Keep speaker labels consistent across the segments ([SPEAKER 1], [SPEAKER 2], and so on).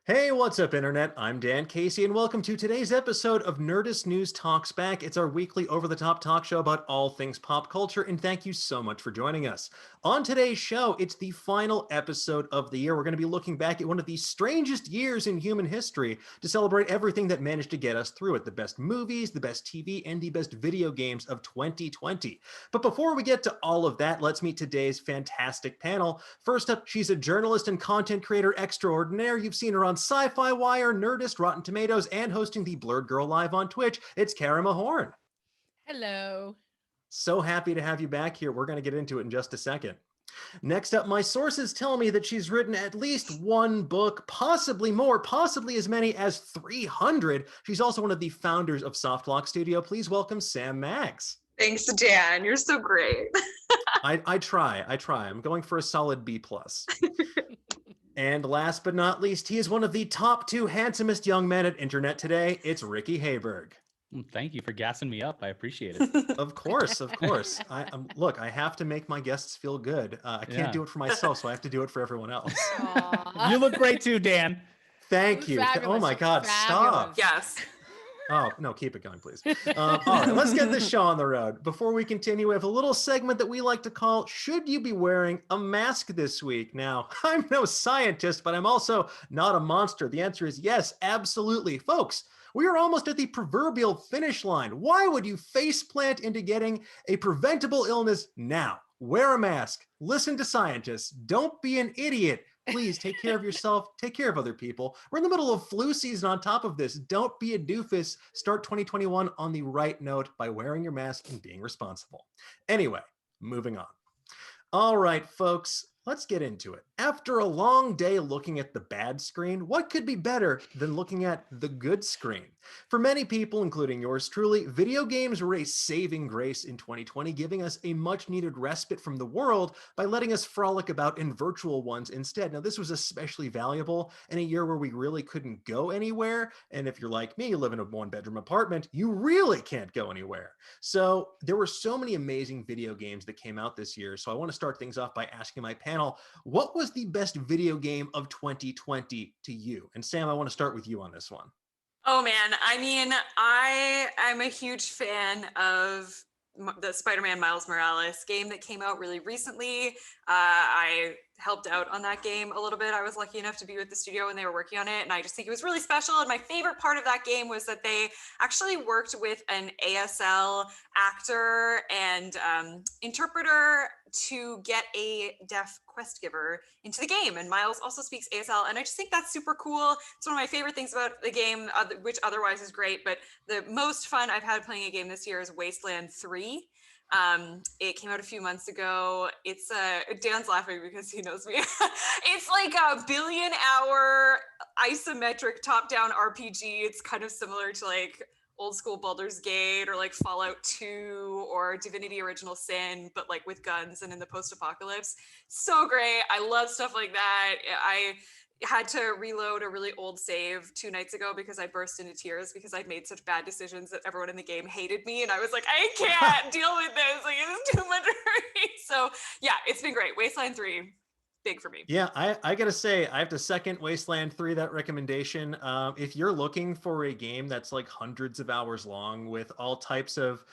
[SPEAKER 1] Hey, what's up, Internet? I'm Dan Casey, and welcome to today's episode of Nerdist News Talks Back. It's our weekly over-the-top talk show about all things pop culture, and thank you so much for joining us. On today's show, it's the final episode of the year. We're going to be looking back at one of the strangest years in human history to celebrate everything that managed to get us through it. The best movies, the best TV, and the best video games of 2020. But before we get to all of that, let's meet today's fantastic panel. First up, she's a journalist and content creator extraordinaire. You've seen her on Sci-Fi Wire, Nerdist, Rotten Tomatoes, and hosting the Blurred Girl Live on Twitch. It's Karama Horne.
[SPEAKER 2] Hello.
[SPEAKER 1] So happy to have you back here. We're going to get into it in just a second. Next up, my sources tell me that she's written at least one book, possibly more, possibly as many as 300. She's also one of the founders of Softlock Studio. Please welcome Sam Maggs.
[SPEAKER 3] Thanks, Dan. You're so great.
[SPEAKER 1] I try. I'm going for a solid B+. And last but not least, he is one of the top 2 handsomest young men at internet today. It's Ricky Hayberg.
[SPEAKER 4] Thank you for gassing me up. I appreciate it.
[SPEAKER 1] Of course. Look, I have to make my guests feel good. I can't do it for myself, so I have to do it for everyone else.
[SPEAKER 4] You look great too, Dan.
[SPEAKER 1] Thank you.
[SPEAKER 2] Fabulous.
[SPEAKER 1] Oh my God, stop.
[SPEAKER 3] Yes.
[SPEAKER 1] Oh, no, keep it going, please. All right, let's get this show on the road. Before we continue, we have a little segment that we like to call, Should You Be Wearing a Mask This Week? Now, I'm no scientist, but I'm also not a monster. The answer is yes, absolutely. Folks, we are almost at the proverbial finish line. Why would you faceplant into getting a preventable illness now? Wear a mask. Listen to scientists. Don't be an idiot. Please take care of yourself, take care of other people. We're in the middle of flu season on top of this. Don't be a doofus. Start 2021 on the right note by wearing your mask and being responsible. Anyway, moving on. All right, folks, let's get into it. After a long day looking at the bad screen, what could be better than looking at the good screen? For many people, including yours truly, video games were a saving grace in 2020, giving us a much-needed respite from the world by letting us frolic about in virtual ones instead. Now, this was especially valuable in a year where we really couldn't go anywhere, and if you're like me, you live in a one-bedroom apartment, you really can't go anywhere. So there were so many amazing video games that came out this year, so I want to start things off by asking my panel, what was the best video game of 2020 to you? And Sam, I want to start with you on this one.
[SPEAKER 3] Oh man, I mean, I'm a huge fan of the Spider-Man Miles Morales game that came out really recently. I helped out on that game a little bit. I was lucky enough to be with the studio when they were working on it, and I just think it was really special. And my favorite part of that game was that they actually worked with an ASL actor and interpreter to get a deaf quest giver into the game. And Miles also speaks ASL, and I just think that's super cool. It's one of my favorite things about the game, which otherwise is great. But the most fun I've had playing a game this year is Wasteland 3. It came out a few months ago. It's Dan's laughing because he knows me. It's like a billion-hour isometric top-down RPG. It's kind of similar to like old school Baldur's Gate or like Fallout 2 or Divinity Original Sin, but like with guns and in the post-apocalypse. So great. I love stuff like that. I had to reload a really old save 2 nights ago because I burst into tears because I'd made such bad decisions that everyone in the game hated me. And I was like, I can't deal with this. Like, it's too much for me. So yeah, it's been great. Wasteland 3, big for me.
[SPEAKER 1] Yeah, I gotta say, I have to second Wasteland 3, that recommendation. If you're looking for a game that's like hundreds of hours long with all types of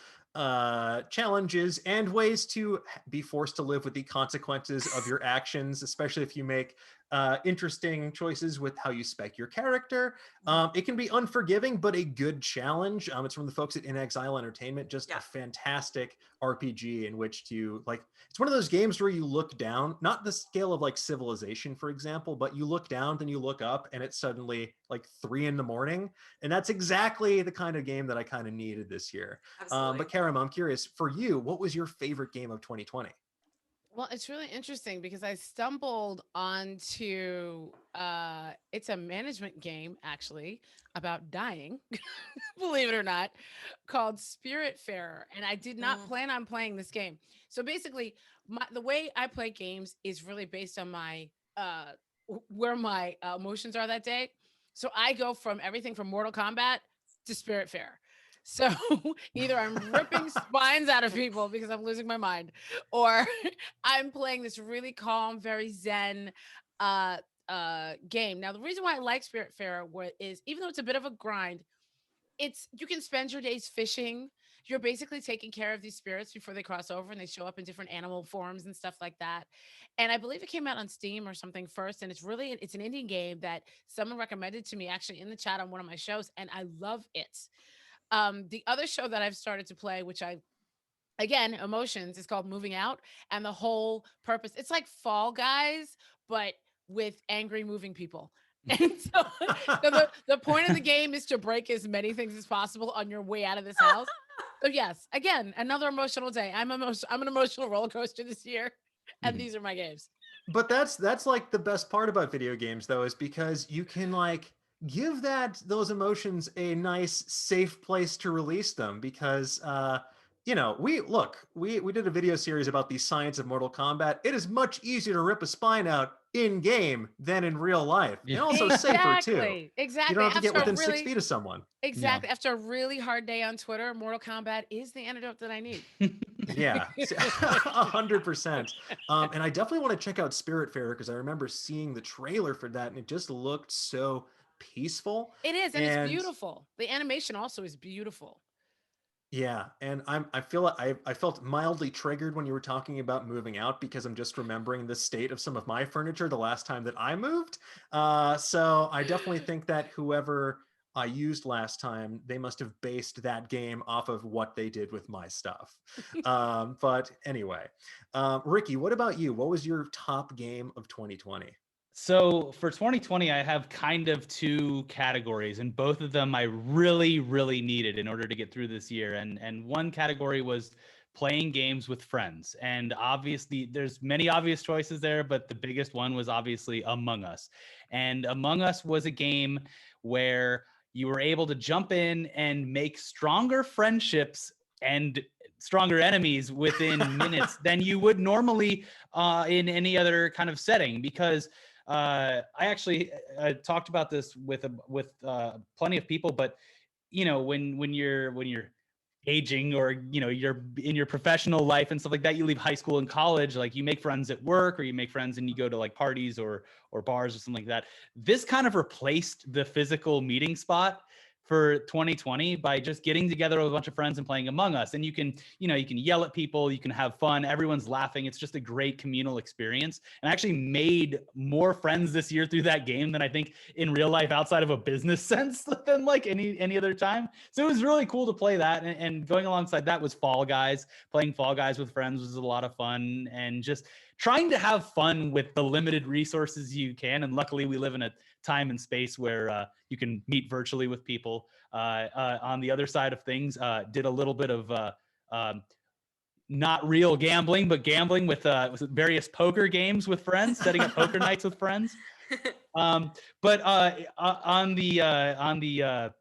[SPEAKER 1] challenges and ways to be forced to live with the consequences of your actions, especially if you make interesting choices with how you spec your character. It can be unforgiving, but a good challenge. It's from the folks at In Exile Entertainment, just a fantastic RPG in which to, like, it's one of those games where you look down, not the scale of like Civilization, for example, but you look down, then you look up and it's suddenly like 3 a.m. And that's exactly the kind of game that I kind of needed this year. But Karam, I'm curious, for you, what was your favorite game of 2020?
[SPEAKER 2] Well, it's really interesting because I stumbled onto it's a management game actually about dying, believe it or not, called Spiritfarer, and I did not plan on playing this game. So basically, the way I play games is really based on my where my emotions are that day. So I go from everything from Mortal Kombat to Spiritfarer. So either I'm ripping spines out of people because I'm losing my mind, or I'm playing this really calm, very zen game. Now, the reason why I like Spiritfarer is even though it's a bit of a grind, you can spend your days fishing. You're basically taking care of these spirits before they cross over and they show up in different animal forms and stuff like that. And I believe it came out on Steam or something first. And it's an indie game that someone recommended to me actually in the chat on one of my shows, and I love it. The other show that I've started to play, which again, emotions, is called Moving Out. And the whole purpose, it's like Fall Guys, but with angry moving people. And so the point of the game is to break as many things as possible on your way out of this house. So yes, again, another emotional day. I'm an emotional roller coaster this year, and these are my games.
[SPEAKER 1] But that's like the best part about video games, though, is because you can like give those emotions a nice, safe place to release them. Because we did a video series about the science of Mortal Kombat. It is much easier to rip a spine out in game than in real life, and also safer too.
[SPEAKER 2] Exactly.
[SPEAKER 1] You don't have to get within 6 feet of someone.
[SPEAKER 2] Exactly. Yeah. After a really hard day on Twitter, Mortal Kombat is the antidote that I need.
[SPEAKER 1] Yeah, 100%. And I definitely want to check out Spiritfarer because I remember seeing the trailer for that, and it just looked so peaceful.
[SPEAKER 2] It is, and it's beautiful. The animation also is beautiful.
[SPEAKER 1] Yeah, and I felt mildly triggered when you were talking about moving out because I'm just remembering the state of some of my furniture the last time that I moved. So I definitely think that whoever I used last time, they must have based that game off of what they did with my stuff. But anyway, Ricky, what about you? What was your top game of 2020?
[SPEAKER 4] So for 2020, I have kind of two categories, and both of them I really, really needed in order to get through this year. And one category was playing games with friends. And obviously, there's many obvious choices there, but the biggest one was obviously Among Us. And Among Us was a game where you were able to jump in and make stronger friendships and stronger enemies within minutes than you would normally in any other kind of setting, because I actually talked about this with plenty of people, but when you're aging, or you're in your professional life and stuff like that, you leave high school and college, like you make friends at work, or you make friends and you go to like parties or bars or something like that. This kind of replaced the physical meeting spot for 2020 by just getting together with a bunch of friends and playing Among Us. And you can yell at people, you can have fun, everyone's laughing. It's just a great communal experience. And I actually made more friends this year through that game than I think in real life outside of a business sense than like any other time. So it was really cool to play that. And going alongside that was Fall Guys. Playing Fall Guys with friends was a lot of fun, and just trying to have fun with the limited resources you can. And luckily we live in a time and space where you can meet virtually with people. On the other side of things, did a little bit of not real gambling, but gambling with various poker games with friends, setting up poker nights with friends. But on the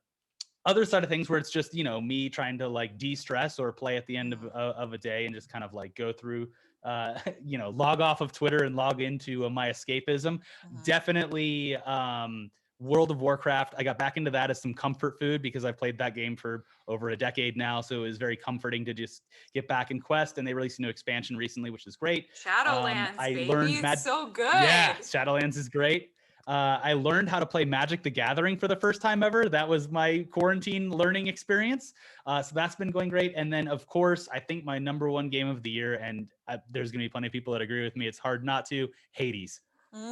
[SPEAKER 4] other side of things, where it's just me trying to like de-stress or play at the end of a day and just kind of like go through log off of Twitter and log into my escapism. Definitely World of Warcraft. I got back into that as some comfort food because I've played that game for over a decade now. So it was very comforting to just get back in Quest, and they released a new expansion recently, which is great.
[SPEAKER 3] Shadowlands, baby. It's so good.
[SPEAKER 4] Yeah, Shadowlands is great. I learned how to play Magic the Gathering for the first time ever. That was my quarantine learning experience. So that's been going great. And then, of course, I think my number one game of the year, and there's going to be plenty of people that agree with me, it's hard not to, Hades.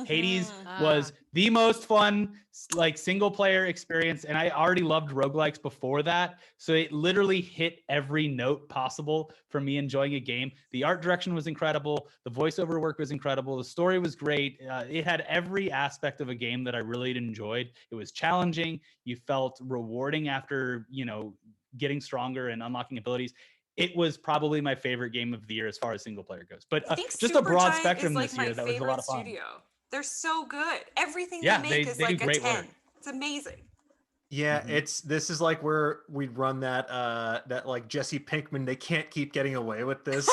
[SPEAKER 4] Hades was the most fun like single player experience, and I already loved roguelikes before that, so it literally hit every note possible for me enjoying a game. The art direction was incredible, the voiceover work was incredible, the story was great. It had every aspect of a game that I really enjoyed. It was challenging, you felt rewarding after getting stronger and unlocking abilities. It was probably my favorite game of the year as far as single player goes, but just a broad spectrum this year that was a lot of fun.
[SPEAKER 3] They're so good. Everything they make is like a 10. Work. It's amazing.
[SPEAKER 1] Yeah, this is like where we'd run that like Jesse Pinkman, they can't keep getting away with this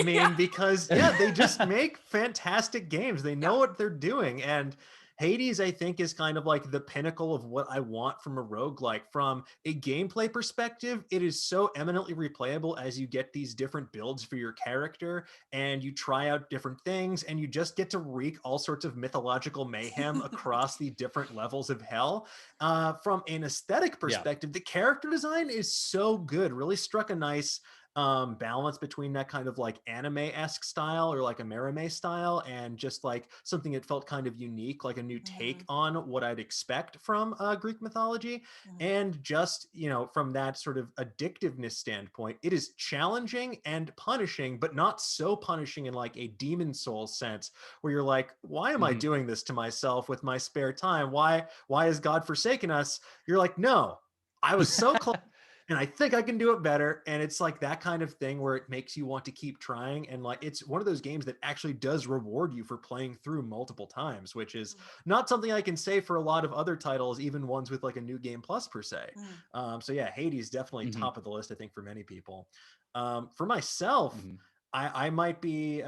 [SPEAKER 1] meme because they just make fantastic games. They know what they're doing, and Hades, I think, is kind of like the pinnacle of what I want from a roguelike. From a gameplay perspective, it is so eminently replayable as you get these different builds for your character and you try out different things and you just get to wreak all sorts of mythological mayhem across the different levels of hell. From an aesthetic perspective, the character design is so good, really struck a nice balance between that kind of like anime-esque style or like a Merime style and just like something that felt kind of unique, like a new take on what I'd expect from Greek mythology. And just, you know, from that sort of addictiveness standpoint, it is challenging and punishing, but not so punishing in like a Demon Souls sense where you're like, why am I doing this to myself with my spare time? Why has God forsaken us? You're like, no, I was so close. And I think I can do it better. And it's like that kind of thing where it makes you want to keep trying. And like, it's one of those games that actually does reward you for playing through multiple times, which is not something I can say for a lot of other titles, even ones with like a new game plus per se. So yeah, Hades definitely top of the list, I think, for many people. For myself, I might be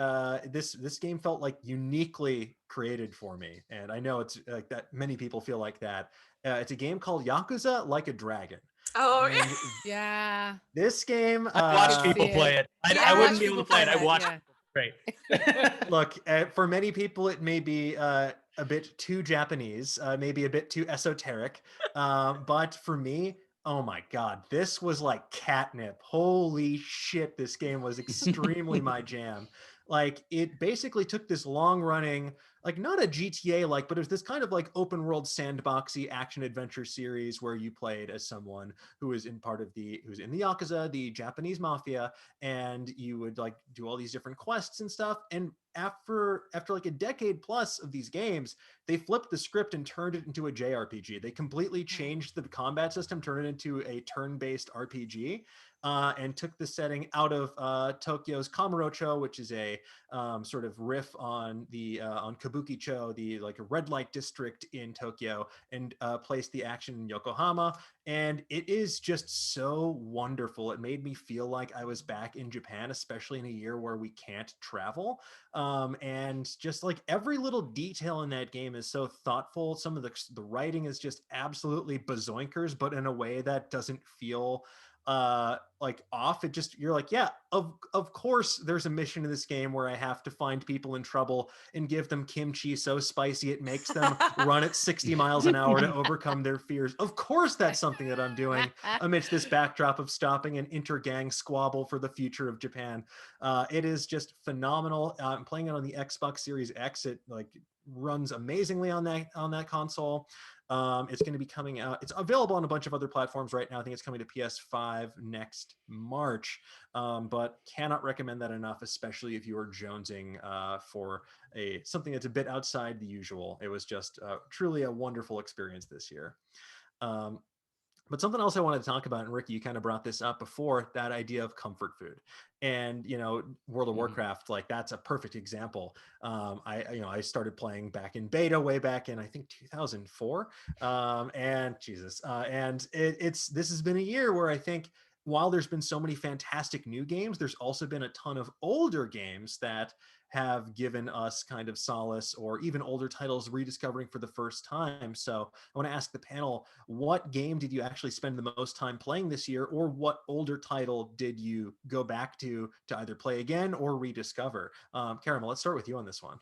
[SPEAKER 1] this game felt like uniquely created for me. And I know it's like that many people feel like that. It's a game called Yakuza Like a Dragon.
[SPEAKER 3] Oh,
[SPEAKER 1] And
[SPEAKER 2] yeah.
[SPEAKER 1] this game,
[SPEAKER 4] I watch people play it. I wouldn't be able to play it. I watch it. Great.
[SPEAKER 1] Look, for many people, it may be a bit too Japanese, maybe a bit too esoteric. But for me, oh my God, this was like catnip. Holy shit, this game was extremely my jam. Like, it basically took this long running, like not a GTA like, but it was this kind of like open world sandboxy action adventure series where you played as someone who was in who's in the Yakuza, the Japanese mafia, and you would like do all these different quests and stuff. And after like a decade plus of these games, they flipped the script and turned it into a JRPG. They completely changed the combat system, turned it into a turn-based RPG. And took the setting out of Tokyo's Kamurocho, which is a sort of riff on the on Kabukicho, the like a red light district in Tokyo, and placed the action in Yokohama. And it is just so wonderful. It made me feel like I was back in Japan, especially in a year where we can't travel. And just like every little detail in that game is so thoughtful. Some of the writing is just absolutely bazoinkers, but in a way that doesn't feel like off. It just, you're like, yeah, of course there's a mission in this game where I have to find people in trouble and give them kimchi so spicy it makes them run at 60 miles an hour to overcome their fears. Of course that's something that I'm doing amidst this backdrop of stopping an inter-gang squabble for the future of Japan. It is just phenomenal. I'm playing it on the Xbox Series X. It like runs amazingly on that console. It's going to be coming out. It's available on a bunch of other platforms right now. I think it's coming to PS5 next March, but cannot recommend that enough, especially if you are jonesing for something that's a bit outside the usual. It was just truly a wonderful experience this year. But something else I wanted to talk about, and Ricky, you kind of brought this up before, that idea of comfort food. And, you know, World of Warcraft, like that's a perfect example. I started playing back in beta way back in, I think 2004. And Jesus, and this has been a year where I think while there's been so many fantastic new games, there's also been a ton of older games that have given us kind of solace, or even older titles rediscovering for the first time. So I want to ask the panel, what game did you actually spend the most time playing this year, or what older title did you go back to either play again or rediscover? Karama, let's start with you on this one.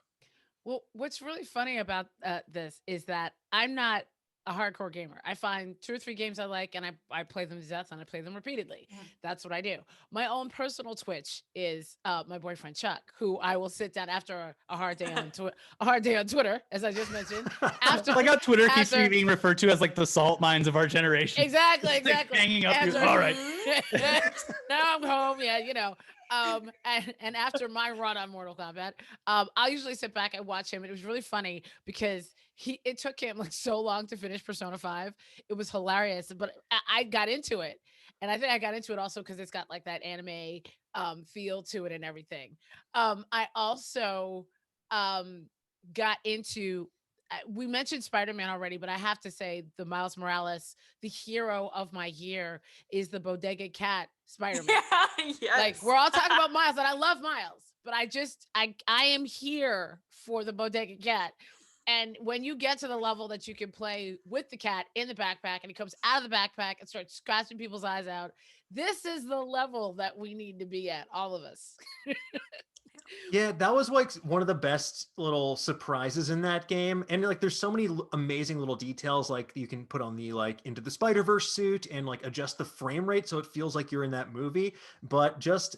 [SPEAKER 2] Well, what's really funny about this is that I'm not a hardcore gamer. I find 2 or 3 games I like and I play them to death and I play them repeatedly. That's what I do. My own personal Twitch is my boyfriend Chuck, who I will sit down after a hard day on Twitter, as I just mentioned. After
[SPEAKER 4] like how Twitter keeps being referred to as like the salt mines of our generation.
[SPEAKER 2] Exactly.
[SPEAKER 4] Like hanging up. All right.
[SPEAKER 2] Now I'm home. Yeah, you know. And after my run on Mortal Kombat, I'll usually sit back and watch him. And it was really funny because it took him like so long to finish Persona 5. It was hilarious, but I got into it. And I think I got into it also because it's got like that anime feel to it and everything. I also got into we mentioned Spider-Man already, but I have to say the Miles Morales, the hero of my year, is the Bodega Cat Spider-Man.
[SPEAKER 3] Yeah, yes.
[SPEAKER 2] Like, we're all talking about Miles, and I love Miles, but I am here for the Bodega Cat. And when you get to the level that you can play with the cat in the backpack and he comes out of the backpack and starts scratching people's eyes out, this is the level that we need to be at, all of us.
[SPEAKER 1] Yeah, that was like one of the best little surprises in that game. And like there's so many amazing little details, like you can put on the like Into the Spider-Verse suit and like adjust the frame rate so it feels like you're in that movie. But just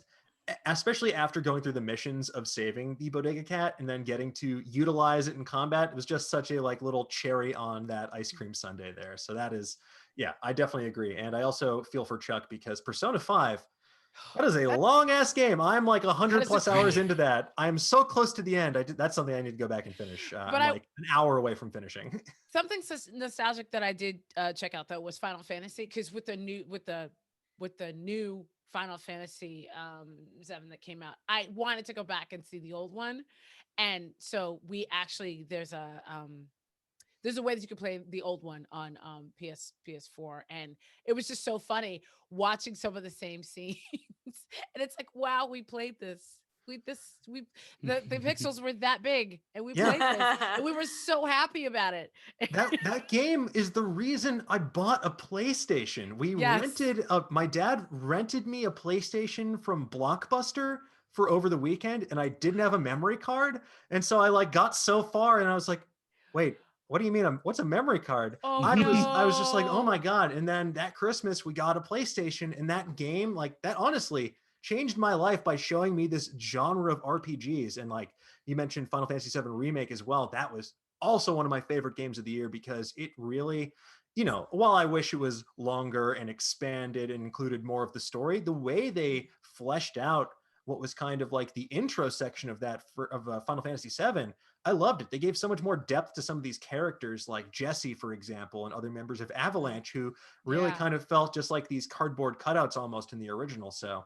[SPEAKER 1] especially after going through the missions of saving the bodega cat and then getting to utilize it in combat, it was just such a like little cherry on that ice cream sundae there. So that is, yeah, I definitely agree. And I also feel for Chuck because Persona 5, that is a long ass game. I'm like 100 plus hours into that. I'm so close to the end. That's something I need to go back and finish. I'm like an hour away from finishing.
[SPEAKER 2] Something nostalgic that I did check out though was Final Fantasy, because with the new Final Fantasy 7 that came out, I wanted to go back and see the old one, and so we actually there's a way that you can play the old one on PS4, and it was just so funny watching some of the same scenes. And it's like, wow, we played this. The pixels were that big, and we played this, and we were so happy about it.
[SPEAKER 1] That game is the reason I bought a PlayStation. My dad rented me a PlayStation from Blockbuster for over the weekend, and I didn't have a memory card, and so I like got so far, and I was like, wait. What do you mean? What's a memory card?
[SPEAKER 2] Oh,
[SPEAKER 1] I was just like, oh my God. And then that Christmas we got a PlayStation, and that game, like that honestly changed my life by showing me this genre of RPGs. And like you mentioned Final Fantasy VII Remake as well. That was also one of my favorite games of the year because it really, while I wish it was longer and expanded and included more of the story, the way they fleshed out what was kind of like the intro section of Final Fantasy VII, I loved it. They gave so much more depth to some of these characters, like Jesse, for example, and other members of Avalanche, who really kind of felt just like these cardboard cutouts almost in the original. So,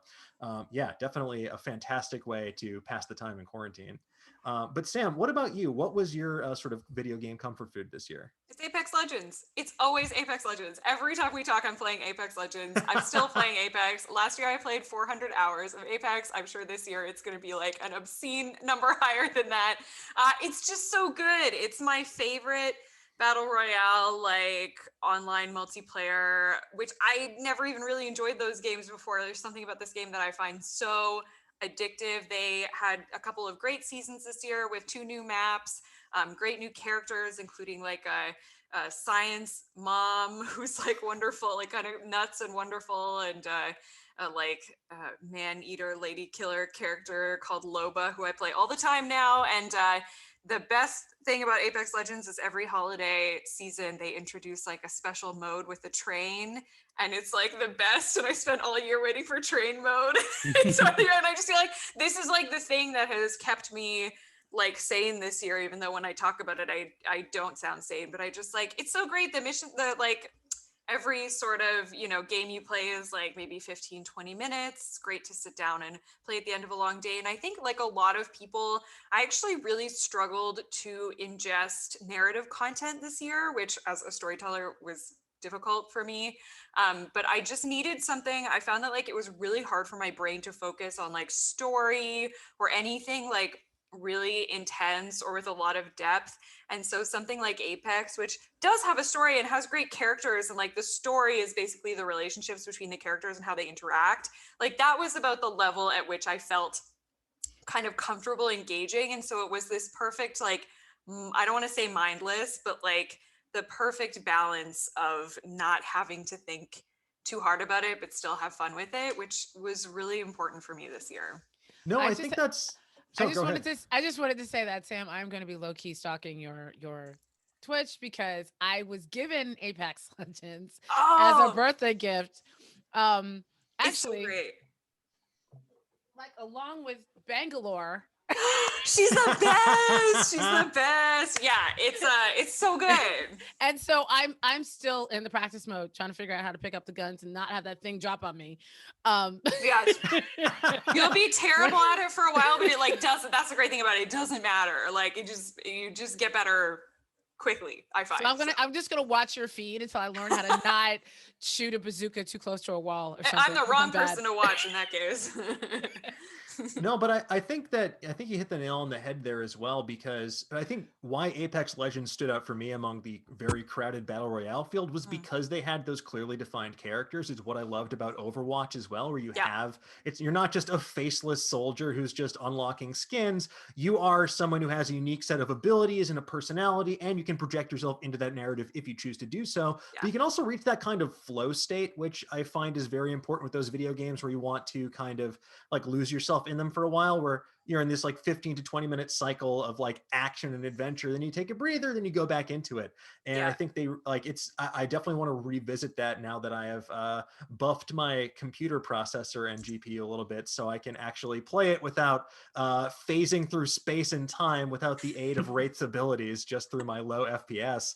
[SPEAKER 1] yeah, definitely a fantastic way to pass the time in quarantine. But Sam, what about you? What was your sort of video game comfort food this year?
[SPEAKER 3] It's Apex Legends. It's always Apex Legends. Every time we talk, I'm playing Apex Legends. I'm still playing Apex. Last year I played 400 hours of Apex. I'm sure this year it's going to be like an obscene number higher than that. It's just so good. It's my favorite battle royale, like online multiplayer, which I never even really enjoyed those games before. There's something about this game that I find so addictive. They had a couple of great seasons this year with 2 new maps, great new characters, including like a science mom who's like wonderful, like kind of nuts and wonderful, and man-eater lady killer character called Loba, who I play all the time now. And the best thing about Apex Legends is every holiday season they introduce like a special mode with the train, and it's like the best. And I spent all year waiting for train mode. And I just feel like this is like the thing that has kept me like sane this year, even though when I talk about it, I don't sound sane, but I just like, it's so great. Every sort of, game you play is like maybe 15, 20 minutes. It's great to sit down and play at the end of a long day. And I think like a lot of people, I actually really struggled to ingest narrative content this year, which as a storyteller was difficult for me. But I just needed something. I found that like it was really hard for my brain to focus on like story or anything like really intense or with a lot of depth. And so something like Apex, which does have a story and has great characters, and like the story is basically the relationships between the characters and how they interact, like that was about the level at which I felt kind of comfortable engaging. And so it was this perfect, like, I don't want to say mindless, but like the perfect balance of not having to think too hard about it but still have fun with it, which was really important for me this year.
[SPEAKER 1] No, I think that's
[SPEAKER 2] I just wanted to say that, Sam, I'm going to be low key stalking your Twitch because I was given Apex Legends as a birthday gift. Actually,
[SPEAKER 3] it's so great.
[SPEAKER 2] Like along with Bangalore.
[SPEAKER 3] She's the best. She's the best. Yeah, it's so good.
[SPEAKER 2] And so I'm still in the practice mode, trying to figure out how to pick up the guns and not have that thing drop on me.
[SPEAKER 3] Yeah, you'll be terrible at it for a while, but it like doesn't. That's the great thing about it. It doesn't matter. Like you just get better quickly, I find.
[SPEAKER 2] So I'm just gonna watch your feed until I learn how to not shoot a bazooka too close to a wall or something.
[SPEAKER 3] I'm the wrong person to watch in that case.
[SPEAKER 1] No, but I think you hit the nail on the head there as well, because I think why Apex Legends stood out for me among the very crowded battle royale field was
[SPEAKER 3] Mm.
[SPEAKER 1] because they had those clearly defined characters. It's what I loved about Overwatch as well, where
[SPEAKER 3] Yeah.
[SPEAKER 1] you're not just a faceless soldier who's just unlocking skins. You are someone who has a unique set of abilities and a personality, and you can project yourself into that narrative if you choose to do so.
[SPEAKER 3] Yeah.
[SPEAKER 1] But you can also reach that kind of flow state, which I find is very important with those video games where you want to kind of like lose yourself in them for a while, where you're in this like 15 to 20 minute cycle of like action and adventure, then you take a breather, then you go back into it. And
[SPEAKER 3] Yeah.
[SPEAKER 1] I think they like I definitely want to revisit that now that I have buffed my computer processor and GPU a little bit, so I can actually play it without phasing through space and time without the aid of Wraith's abilities, just through my low FPS.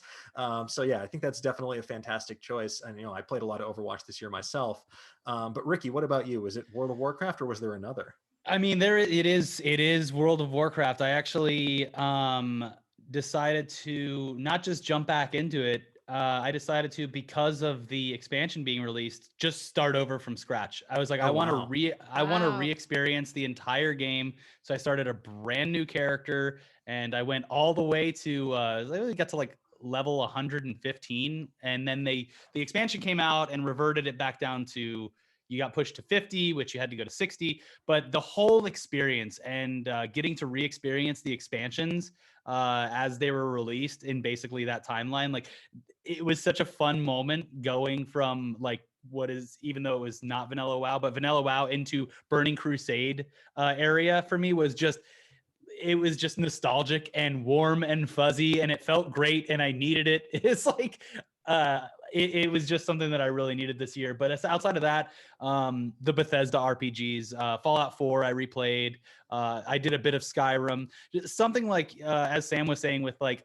[SPEAKER 1] So yeah, I think that's definitely a fantastic choice. And I played a lot of Overwatch this year myself. But Ricky, what about you? Was it World of Warcraft or was there another?
[SPEAKER 4] I mean, it is World of Warcraft. I actually decided to not just jump back into it. I decided to, because of the expansion being released, just start over from scratch. I was like, I want to re-experience the entire game. So I started a brand new character, and I went all the way to I got to like level 115, and then the expansion came out and reverted it back down to, you got pushed to 50, which you had to go to 60. But the whole experience and getting to re-experience the expansions as they were released in basically that timeline, like, it was such a fun moment going from like what is, even though it was not Vanilla WoW, but Vanilla WoW into Burning Crusade area for me was just, it was just nostalgic and warm and fuzzy, and it felt great, and I needed it. It's like it was just something that I really needed this year. But outside of that, the Bethesda RPGs, Fallout 4, I replayed. I did a bit of Skyrim. Just something like, as Sam was saying, with like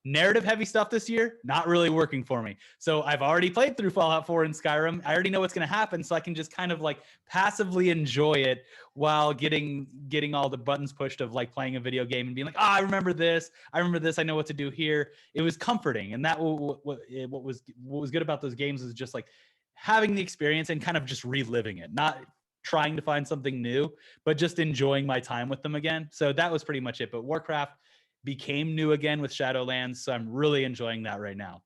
[SPEAKER 4] narrative heavy stuff this year, not really working for me. So I've already played through Fallout 4 and Skyrim. I already know what's going to happen, so I can just kind of like passively enjoy it while getting all the buttons pushed of like playing a video game and being like, oh, I remember this. I know what to do here. It was comforting. And that what was good about those games is just like having the experience and kind of just reliving it, not trying to find something new, but just enjoying my time with them again. So that was pretty much it. But Warcraft became new again with Shadowlands, so I'm really enjoying that right now.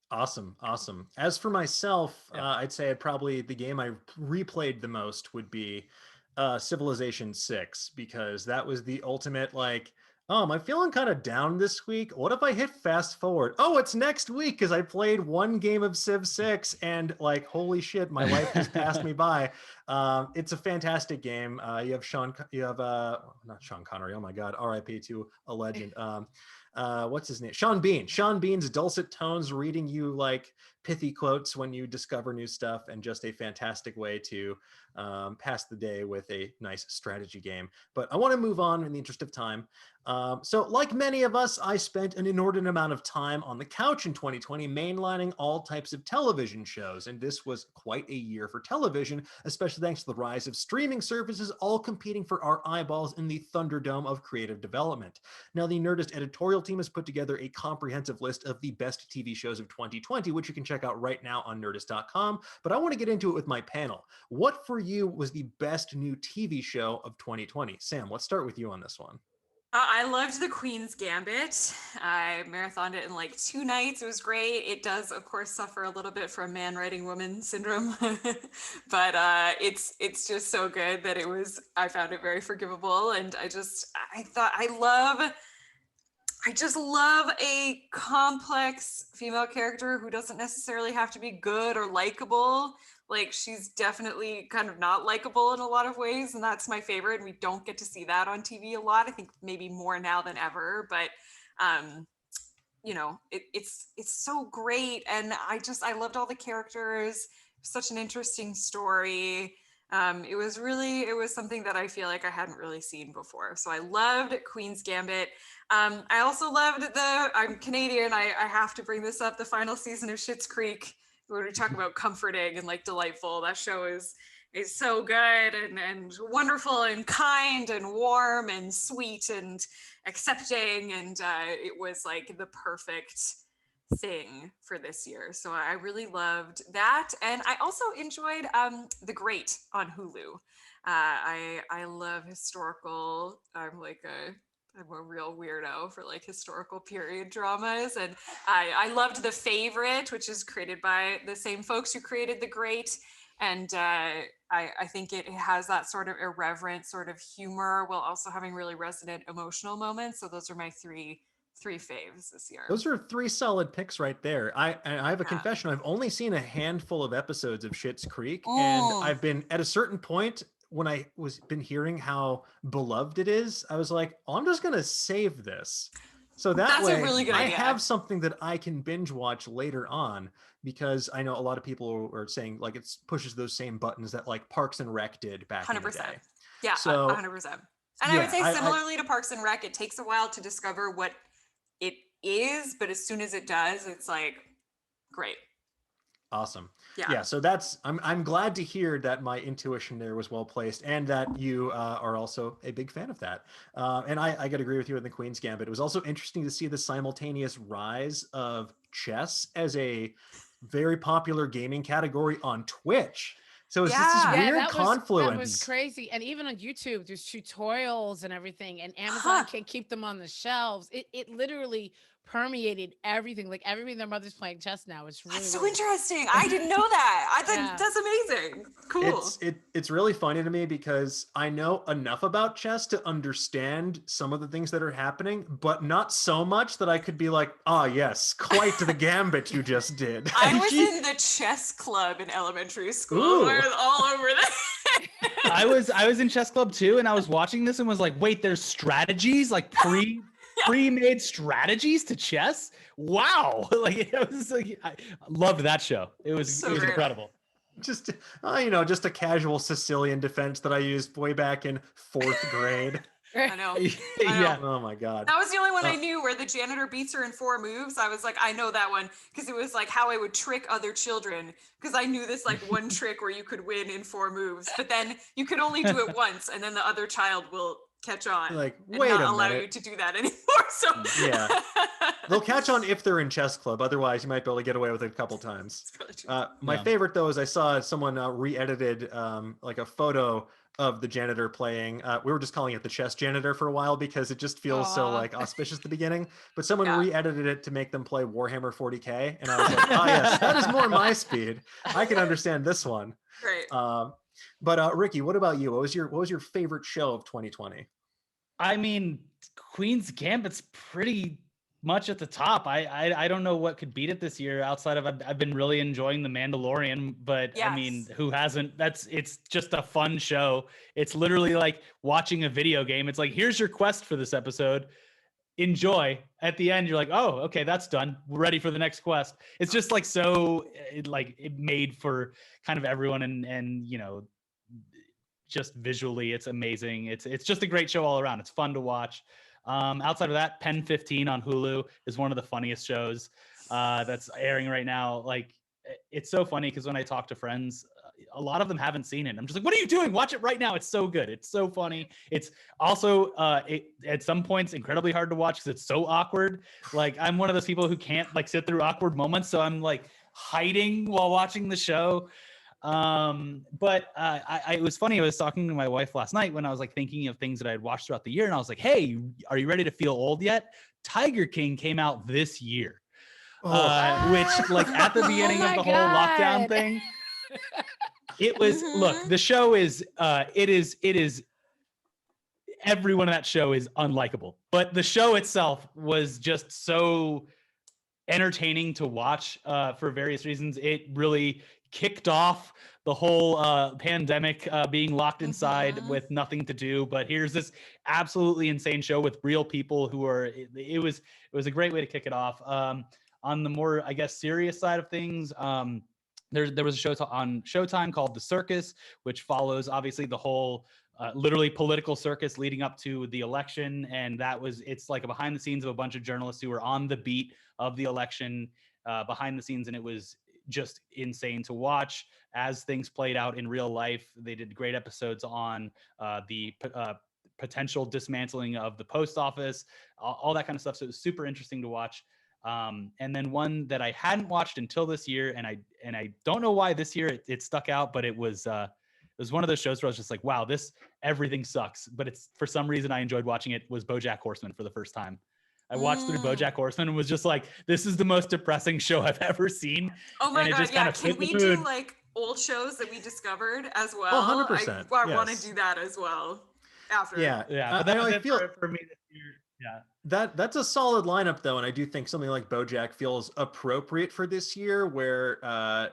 [SPEAKER 1] Awesome. As for myself, I'd say probably the game I replayed the most would be Civilization 6, because that was the ultimate like, oh, am I feeling kind of down this week? What if I hit fast forward? Oh, it's next week because I played one game of Civ 6 and like, holy shit, my life just passed me by. It's a fantastic game. You have not Sean Connery. Oh my God, R.I.P. to a legend. What's his name? Sean Bean. Sean Bean's dulcet tones reading you like pithy quotes when you discover new stuff, and just a fantastic way to pass the day with a nice strategy game. But I want to move on in the interest of time. So like many of us, I spent an inordinate amount of time on the couch in 2020 mainlining all types of television shows, and this was quite a year for television, especially thanks to the rise of streaming services all competing for our eyeballs in the Thunderdome of creative development. Now, the Nerdist editorial team has put together a comprehensive list of the best TV shows of 2020, which you can check out right now on Nerdist.com, but I want to get into it with my panel. What for you was the best new TV show of 2020? Sam, let's start with you on this one.
[SPEAKER 3] I loved The Queen's Gambit. I marathoned it in like 2 nights. It was great. It does, of course, suffer a little bit from man writing woman syndrome, but it's just so good that I found it very forgivable. And I just love a complex female character who doesn't necessarily have to be good or likable. Like, she's definitely kind of not likable in a lot of ways, and that's my favorite. And we don't get to see that on TV a lot. I think maybe more now than ever, but it's so great. And I loved all the characters. Such an interesting story. It was something that I feel like I hadn't really seen before. So I loved Queen's Gambit. I also loved I'm Canadian, I have to bring this up, the final season of Schitt's Creek, when we talk about comforting and like delightful. That show is so good and wonderful and kind and warm and sweet and accepting. And it was like the perfect thing for this year. So I really loved that. And I also enjoyed The Great on Hulu. I love historical. I'm a real weirdo for like historical period dramas, and I loved The Favorite, which is created by the same folks who created The Great, and I think it has that sort of irreverent sort of humor while also having really resonant emotional moments. So those are my three faves this year.
[SPEAKER 1] Those are 3 solid picks right there. I have a
[SPEAKER 3] Yeah.
[SPEAKER 1] confession. I've only seen a handful of episodes of Schitt's Creek, and
[SPEAKER 3] Ooh.
[SPEAKER 1] I've been at a certain point when I was been hearing how beloved it is. I was like, oh, I'm just gonna save this, so that
[SPEAKER 3] That's a
[SPEAKER 1] way
[SPEAKER 3] really good
[SPEAKER 1] I
[SPEAKER 3] idea.
[SPEAKER 1] have something that I can binge watch later on. Because I know a lot of people are saying like it pushes those same buttons that like Parks and Rec did back in the
[SPEAKER 3] 100%.
[SPEAKER 1] day.
[SPEAKER 3] Yeah,
[SPEAKER 1] So
[SPEAKER 3] 100%. And I would say similarly to Parks and Rec, it takes a while to discover what it is, but as soon as it does, it's like great.
[SPEAKER 1] Awesome.
[SPEAKER 3] Yeah.
[SPEAKER 1] Yeah. So I'm glad to hear that my intuition there was well placed, and that you are also a big fan of that. And I got to agree with you in the Queen's Gambit. It was also interesting to see the simultaneous rise of chess as a very popular gaming category on Twitch. So it's just this
[SPEAKER 3] Yeah.
[SPEAKER 1] weird
[SPEAKER 2] that
[SPEAKER 1] confluence.
[SPEAKER 2] was crazy. And even on YouTube, there's tutorials and everything, and Amazon
[SPEAKER 3] Huh.
[SPEAKER 2] can keep them on the shelves. It literally permeated everything. Like everything their mother's playing chess now. It's really,
[SPEAKER 3] That's so
[SPEAKER 2] really
[SPEAKER 3] interesting. I didn't know that. I think
[SPEAKER 2] Yeah.
[SPEAKER 3] that's amazing. Cool.
[SPEAKER 1] It's really funny to me because I know enough about chess to understand some of the things that are happening, but not so much that I could be like, ah, yes, quite the gambit you just did.
[SPEAKER 3] I was in the chess club in elementary school.
[SPEAKER 1] Ooh.
[SPEAKER 3] I was all over that.
[SPEAKER 4] I was in chess club too, and I was watching this and was like, wait, there's strategies, like pre-made strategies to chess. Wow. Like it was like I loved that show. It was
[SPEAKER 3] So great.
[SPEAKER 4] incredible.
[SPEAKER 1] Just just a casual Sicilian defense that I used way back in 4th grade.
[SPEAKER 3] I know.
[SPEAKER 4] Yeah.
[SPEAKER 1] Oh my god.
[SPEAKER 3] That was the only one I knew where the janitor beats her in 4 moves. I was like, I know that one because it was like how I would trick other children because I knew this like one trick where you could win in 4 moves, but then you could only do it once and then the other child will catch on.
[SPEAKER 1] Like,
[SPEAKER 3] and
[SPEAKER 1] wait
[SPEAKER 3] not
[SPEAKER 1] a
[SPEAKER 3] allow
[SPEAKER 1] minute.
[SPEAKER 3] you to do that anymore. So
[SPEAKER 1] Yeah. They'll catch on if they're in chess club. Otherwise, you might be able to get away with it a couple times.
[SPEAKER 3] It's probably true.
[SPEAKER 1] My
[SPEAKER 4] Yeah.
[SPEAKER 1] favorite though is I saw someone re-edited like a photo of the janitor playing. We were just calling it the chess janitor for a while because it just feels so
[SPEAKER 2] Aw.
[SPEAKER 1] like auspicious at the beginning. But someone
[SPEAKER 3] Yeah.
[SPEAKER 1] re-edited it to make them play Warhammer 40K, and I was like, oh yes, that is more my speed. I can understand this one.
[SPEAKER 3] Great.
[SPEAKER 1] But Ricky, what about you? What was your favorite show of 2020?
[SPEAKER 4] I mean, Queen's Gambit's pretty much at the top. I don't know what could beat it this year outside of I've been really enjoying The Mandalorian, but I mean,
[SPEAKER 3] Yes.
[SPEAKER 4] who hasn't? It's just a fun show. It's literally like watching a video game. It's like, here's your quest for this episode. Enjoy. At the end, you're like, oh, okay, that's done. We're ready for the next quest. It's just like so it made for kind of everyone and just visually it's amazing. It's just a great show all around. It's fun to watch. Outside of that, Pen 15 on Hulu is one of the funniest shows that's airing right now. Like it's so funny because when I talk to friends, a lot of them haven't seen it. I'm just like, what are you doing? Watch it right now. It's so good. It's so funny. It's also at some points incredibly hard to watch because it's so awkward. Like I'm one of those people who can't like sit through awkward moments. So I'm like hiding while watching the show. But it was funny. I was talking to my wife last night when I was like thinking of things that I had watched throughout the year. And I was like, hey, are you ready to feel old yet? Tiger King came out this year, which like at the beginning of the whole lockdown thing, it was, look, the show is, it is, everyone in that show is unlikable, but the show itself was just so entertaining to watch for various reasons. It really kicked off the whole pandemic, being locked inside with nothing to do. But here's this absolutely insane show with real people who are. It was a great way to kick it off. On the more, I guess, serious side of things, there was a show on Showtime called The Circus, which follows obviously the whole literally political circus leading up to the election. And it's like a behind the scenes of a bunch of journalists who were on the beat of the election behind the scenes. And it was just insane to watch as things played out in real life. They did great episodes on the potential dismantling of the post office, all that kind of stuff. So it was super interesting to watch. And then one that I hadn't watched until this year, and I don't know why this year it stuck out, but it was was one of those shows where I was just like, wow, everything sucks. But it's for some reason I enjoyed watching it was BoJack Horseman for the first time. I watched through BoJack Horseman and was just like, this is the most depressing show I've ever seen.
[SPEAKER 3] Oh my
[SPEAKER 4] and it
[SPEAKER 3] God,
[SPEAKER 4] just
[SPEAKER 3] yeah.
[SPEAKER 4] kind of
[SPEAKER 3] Can
[SPEAKER 4] fit
[SPEAKER 3] we
[SPEAKER 4] the mood.
[SPEAKER 3] do like old shows that we discovered as well?
[SPEAKER 1] Oh, 100%.
[SPEAKER 3] I
[SPEAKER 1] Yes.
[SPEAKER 3] want to do that as well after.
[SPEAKER 1] Yeah.
[SPEAKER 4] Yeah, but that was
[SPEAKER 1] I
[SPEAKER 4] it
[SPEAKER 1] feel
[SPEAKER 4] for me this year. Yeah.
[SPEAKER 1] that's a solid lineup though, and I do think something like BoJack feels appropriate for this year, where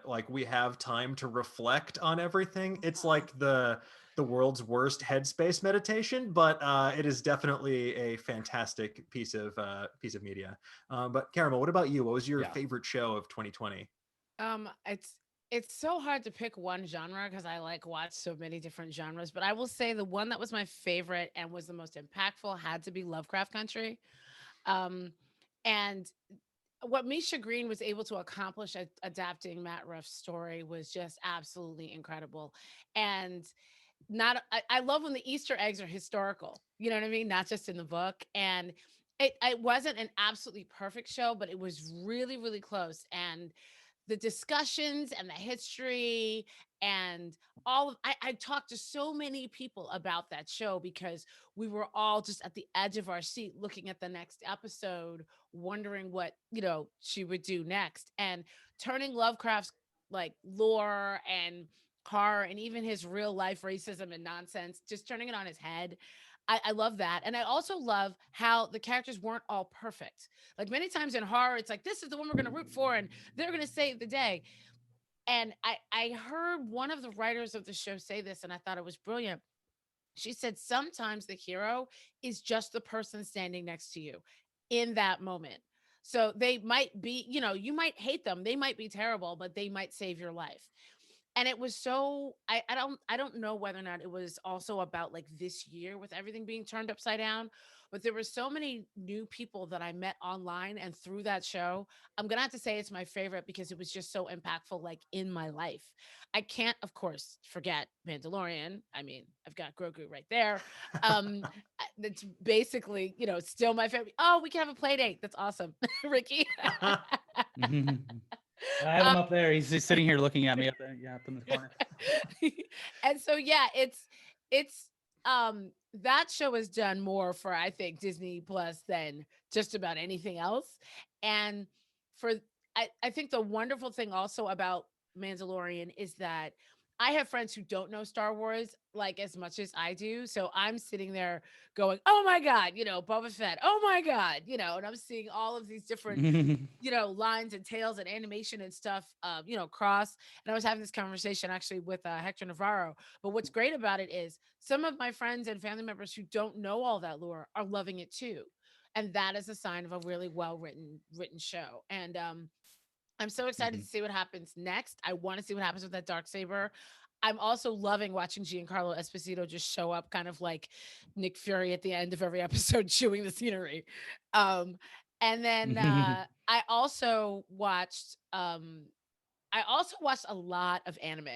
[SPEAKER 1] like we have time to reflect on everything. It's like the world's worst headspace meditation, but it is definitely a fantastic piece of media. But Karama, what about you? What was your favorite show of 2020?
[SPEAKER 2] It's so hard to pick one genre because I like watch so many different genres, but I will say the one that was my favorite and was the most impactful had to be Lovecraft Country. Um, and what Misha Green was able to accomplish adapting Matt Ruff's story was just absolutely incredible. And I love when the Easter eggs are historical, you know what I mean? Not just in the book. And it wasn't an absolutely perfect show, but it was really, really close. And the discussions and the history and I talked to so many people about that show because we were all just at the edge of our seat looking at the next episode, wondering what, she would do next. And turning Lovecraft's like lore and horror and even his real life racism and nonsense, just turning it on his head. I love that. And I also love how the characters weren't all perfect. Like many times in horror, it's like, this is the one we're going to root for and they're going to save the day. And I heard one of the writers of the show say this, and I thought it was brilliant. She said, sometimes the hero is just the person standing next to you in that moment. So they might be, you might hate them. They might be terrible, but they might save your life. And it was so I don't know whether or not it was also about like this year with everything being turned upside down, but there were so many new people that I met online and through that show. I'm gonna have to say it's my favorite because it was just so impactful, like in my life. I can't, of course, forget Mandalorian. I mean, I've got Grogu right there. That's basically, still my favorite. Oh, we can have a play date. That's awesome, Ricky.
[SPEAKER 4] I have him up there. He's just sitting here looking at me up there. Yeah, up in the corner.
[SPEAKER 2] And so it's that show has done more for I think Disney Plus than just about anything else. And for I think the wonderful thing also about Mandalorian is that I have friends who don't know Star Wars like as much as I do. So I'm sitting there going, oh my God, Boba Fett. Oh my God, and I'm seeing all of these different, lines and tales and animation and stuff, cross. And I was having this conversation actually with Hector Navarro. But what's great about it is some of my friends and family members who don't know all that lore are loving it too. And that is a sign of a really well-written show. And I'm so excited to see what happens next. I want to see what happens with that Darksaber. I'm also loving watching Giancarlo Esposito just show up kind of like Nick Fury at the end of every episode chewing the scenery. And then I also watched a lot of anime.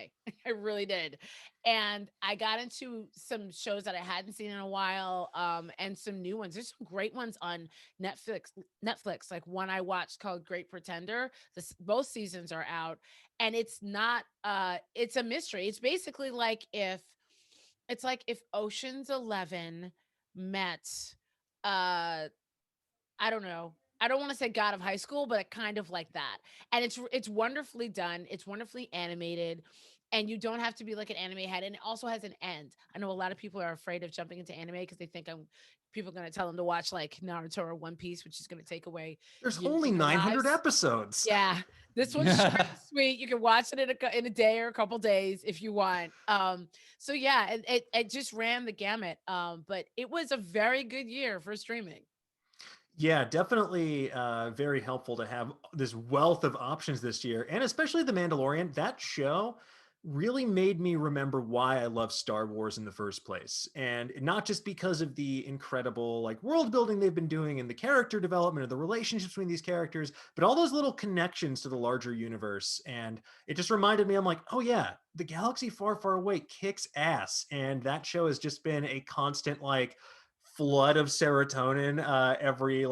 [SPEAKER 2] I really did. And I got into some shows that I hadn't seen in a while, and some new ones. There's some great ones on Netflix, like one I watched called Great Pretender. Both seasons are out. And it's not it's a mystery. It's basically like if Ocean's 11 met I don't know. I don't want to say God of High School, but it kind of like that. And it's wonderfully done. It's wonderfully animated, and you don't have to be like an anime head. And it also has an end. I know a lot of people are afraid of jumping into anime because they think people are going to tell them to watch like Naruto or One Piece, which is going to take away.
[SPEAKER 1] There's only 900
[SPEAKER 2] lives.
[SPEAKER 1] episodes.
[SPEAKER 2] Yeah, this one's short and sweet. You can watch it in a day or a couple days if you want. So yeah, it just ran the gamut. But it was a very good year for streaming.
[SPEAKER 1] Yeah, definitely very helpful to have this wealth of options this year. And especially The Mandalorian, that show really made me remember why I love Star Wars in the first place. And not just because of the incredible like world building they've been doing and the character development or the relationships between these characters, but all those little connections to the larger universe. And it just reminded me, I'm like, oh yeah, the galaxy far, far away kicks ass. And that show has just been a constant like flood of serotonin every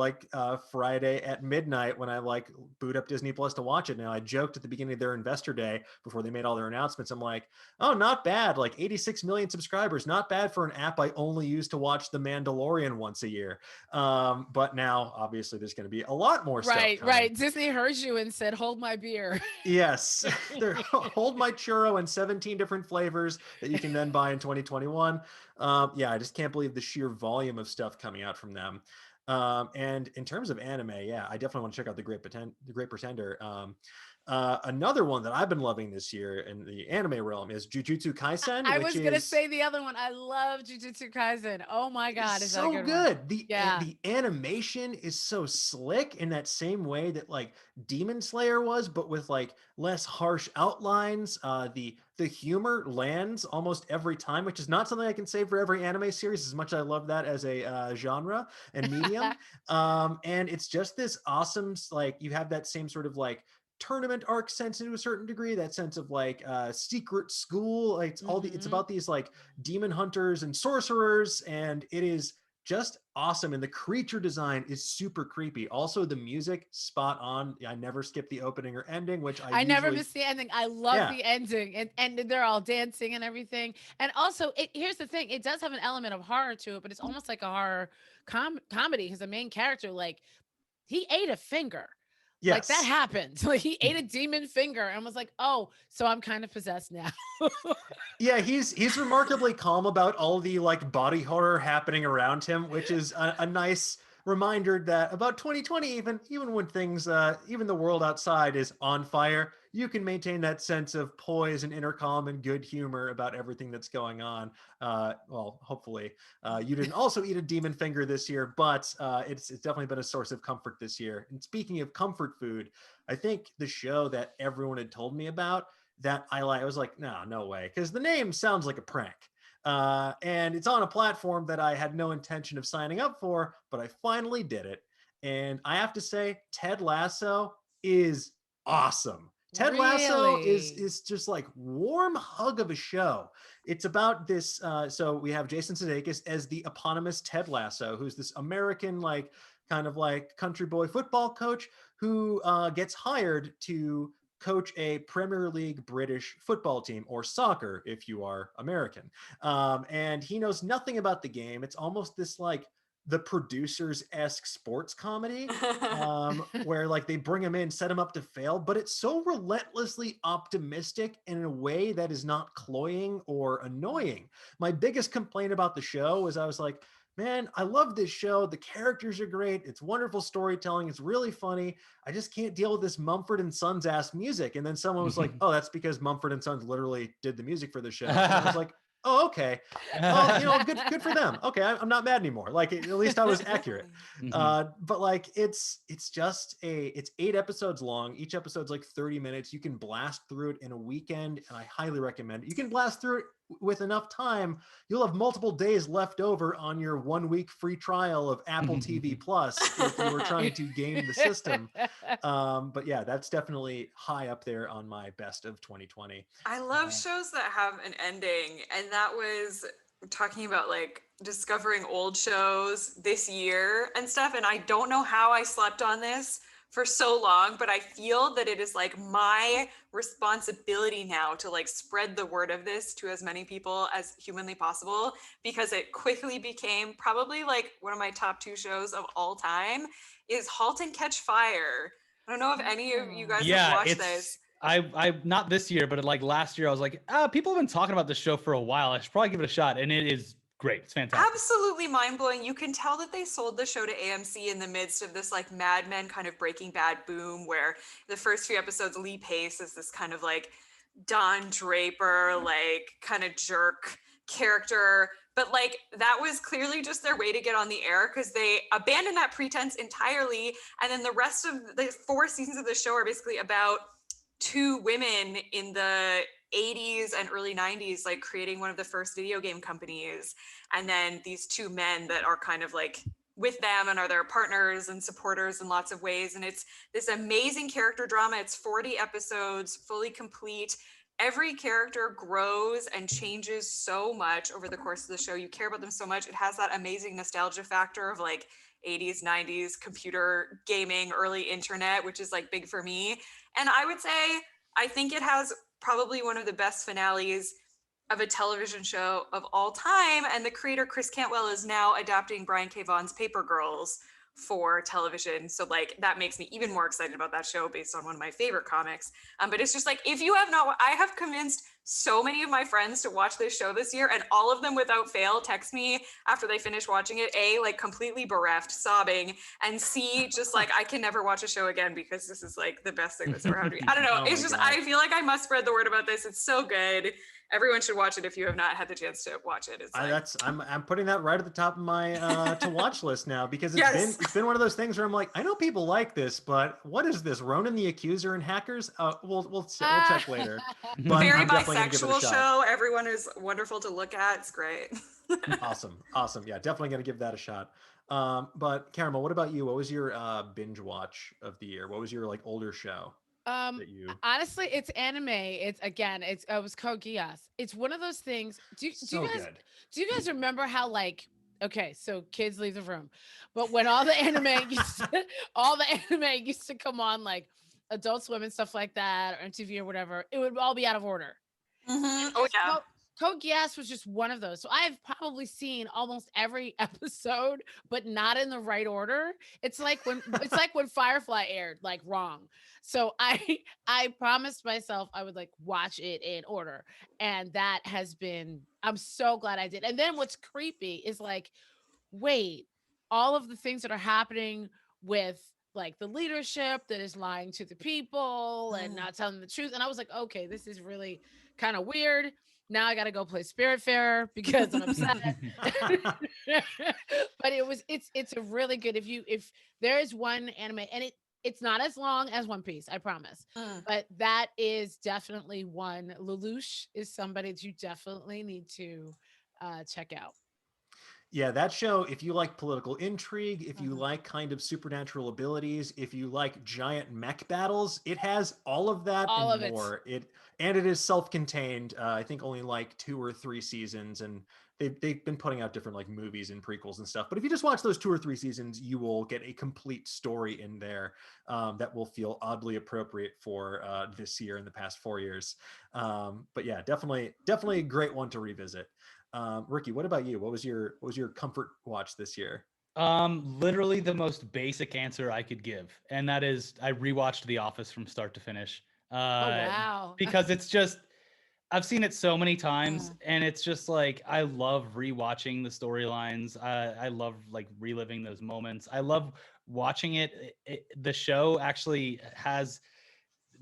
[SPEAKER 1] Friday at midnight when I boot up Disney Plus to watch it. Now, I joked at the beginning of their investor day before they made all their announcements. I'm like, oh, not bad. 86 million subscribers, not bad for an app I only use to watch The Mandalorian once a year. But now, obviously, there's going to be a lot more stuff coming.
[SPEAKER 2] Right. Disney heard you and said, "Hold my beer."
[SPEAKER 1] Yes, hold my churro in 17 different flavors that you can then buy in 2021. I just can't believe the sheer volume of stuff coming out from them. And in terms of anime, I definitely want to check out The Great Pretender. Another one that I've been loving this year in the anime realm is Jujutsu Kaisen.
[SPEAKER 2] I was going to say the other one. I love Jujutsu Kaisen. Oh my God. Is
[SPEAKER 1] so
[SPEAKER 2] that a
[SPEAKER 1] good.
[SPEAKER 2] One?
[SPEAKER 1] The animation is so slick in that same way that Demon Slayer was, but with less harsh outlines. The humor lands almost every time, which is not something I can say for every anime series, as much as I love that as a genre and medium. And it's just this awesome, you have that same sort of tournament arc sense to a certain degree, that sense of secret school. It's about these demon hunters and sorcerers, and it is just awesome. And the creature design is super creepy. Also, the music spot on. I never skip the opening or ending, which I
[SPEAKER 2] never miss the ending. I love the ending, and they're all dancing and everything. And also, here's the thing: it does have an element of horror to it, but it's almost like a horror comedy, because the main character, he ate a finger.
[SPEAKER 1] Yes.
[SPEAKER 2] That happened. He ate a demon finger and was like, "Oh, so I'm kind of possessed now."
[SPEAKER 1] Yeah, he's remarkably calm about all the body horror happening around him, which is a nice reminder that about 2020, even when things, even the world outside is on fire, you can maintain that sense of poise and inner calm and good humor about everything that's going on. Well, hopefully you didn't also eat a demon finger this year, but it's definitely been a source of comfort this year. And speaking of comfort food, I think the show that everyone had told me about that I was like, no way, because the name sounds like a prank. And it's on a platform that I had no intention of signing up for, but I finally did it. And I have to say, Ted Lasso is awesome. Ted Lasso is just warm hug of a show. It's about this. So we have Jason Sudeikis as the eponymous Ted Lasso, who's this American, kind of country boy football coach who gets hired to coach a Premier League British football team, or soccer if you are American. And he knows nothing about the game. It's almost this the Producers-esque sports comedy where they bring him in, set him up to fail, but it's so relentlessly optimistic in a way that is not cloying or annoying. My biggest complaint about the show is I was like, man, I love this show. The characters are great. It's wonderful storytelling. It's really funny. I just can't deal with this Mumford and Sons ass music. And then someone was like, oh, that's because Mumford and Sons literally did the music for the show. And I was like, oh, okay. Well, good for them. Okay, I'm not mad anymore. At least I was accurate. But it's 8 episodes long. Each episode's 30 minutes. You can blast through it in a weekend, and I highly recommend it. You can blast through it with enough time. You'll have multiple days left over on your 1 week free trial of Apple TV Plus if you were trying to game the system. But yeah, that's definitely high up there on my best of 2020.
[SPEAKER 3] I love shows that have an ending, and that was talking about discovering old shows this year and stuff. And I don't know how I slept on this for so long, but I feel that it is my responsibility now to spread the word of this to as many people as humanly possible, because it quickly became probably one of my top 2 shows of all time is *Halt and Catch Fire*. I don't know if any of you guys have watched this.
[SPEAKER 4] I not this year, but last year I was like, people have been talking about this show for a while. I should probably give it a shot. And it is great. It's fantastic.
[SPEAKER 3] Absolutely mind-blowing. You can tell that they sold the show to AMC in the midst of this Mad Men kind of Breaking Bad boom, where the first few episodes, Lee Pace is this kind of Don Draper, kind of jerk character. But that was clearly just their way to get on the air, because they abandoned that pretense entirely. And then the rest of the 4 seasons of the show are basically about 2 women in the 80s and early 90s, creating one of the first video game companies. And then these 2 men that are kind of with them and are their partners and supporters in lots of ways. And it's this amazing character drama. It's 40 episodes, fully complete. every character grows and changes so much over the course of the show. You care about them so much. It has that amazing nostalgia factor of like 80s, 90s computer gaming, early internet, which is like big for me. And I would say, I think it has probably one of the best finales of a television show of all time. And the creator, Chris Cantwell, is now adapting Brian K. Vaughan's Paper Girls for television. So like that makes me even more excited about that show based on one of my favorite comics. But it's just like, if you have not, I have convinced so many of my friends to watch this show this year, and all of them without fail text me after they finish watching it, A, like completely bereft, sobbing, and C, just like, I can never watch a show again because this is like the best thing that's ever happened to me. I don't know.
[SPEAKER 1] Oh
[SPEAKER 3] It's
[SPEAKER 1] my
[SPEAKER 3] just,
[SPEAKER 1] God.
[SPEAKER 3] I feel like I must spread the word about this. It's so good. Everyone should watch it if you have not had the chance to watch it. It's like,
[SPEAKER 1] I'm putting that right at the top of my to watch list now, because
[SPEAKER 3] Yes.
[SPEAKER 1] it's been one of those things where I'm like, I know people like this, but what is this? Ronan the Accuser and Hackers? We'll check later. But
[SPEAKER 3] very
[SPEAKER 1] I'm definitely gonna give it a
[SPEAKER 3] bisexual
[SPEAKER 1] shot.
[SPEAKER 3] show. Everyone is wonderful to look at. It's great.
[SPEAKER 1] Awesome. Yeah, definitely gonna give that a shot. But Karama, what about you? What was your binge watch of the year? What was your like older show that you?
[SPEAKER 2] Honestly, it's anime. It was Code Geass. It's one of those things. Do
[SPEAKER 1] So
[SPEAKER 2] you guys
[SPEAKER 1] good.
[SPEAKER 2] do you guys remember how, like, okay, so kids leave the room, but when all the anime all the anime used to come on, like Adult Swim and stuff like that, or MTV or whatever, it would all be out of order.
[SPEAKER 3] Oh yeah.
[SPEAKER 2] Code Geass was just one of those. So I've probably seen almost every episode, but not in the right order. It's like when Firefly aired, like wrong. So I promised myself I would like watch it in order. And that has been, I'm so glad I did. And then what's creepy is like, wait, all of the things that are happening with like the leadership that is lying to the people and not telling the truth. And I was like, okay, this is really kind of weird. Now I got to go play Spiritfarer because I'm upset. But it's a really good, if there is one anime, and it's not as long as One Piece, I promise. But that is definitely one. Lelouch is somebody that you definitely need to check out.
[SPEAKER 1] Yeah, that show, if you like political intrigue, if you like kind of supernatural abilities, if you like giant mech battles, it has all of that
[SPEAKER 2] All
[SPEAKER 1] and
[SPEAKER 2] of it.
[SPEAKER 1] more. And it is self-contained. I think only like 2 or 3 seasons, and they've been putting out different like movies and prequels and stuff. But if you just watch those 2 or 3 seasons, you will get a complete story in there that will feel oddly appropriate for this year and the past 4 years. But yeah, definitely a great one to revisit. Ricky, what about you? What was your comfort watch this year?
[SPEAKER 4] Literally the most basic answer I could give, and that is I rewatched The Office from start to finish.
[SPEAKER 2] Oh wow.
[SPEAKER 4] Because it's just, I've seen it so many times, and it's just like I love rewatching the storylines. I love like reliving those moments. I love watching it. The show actually has,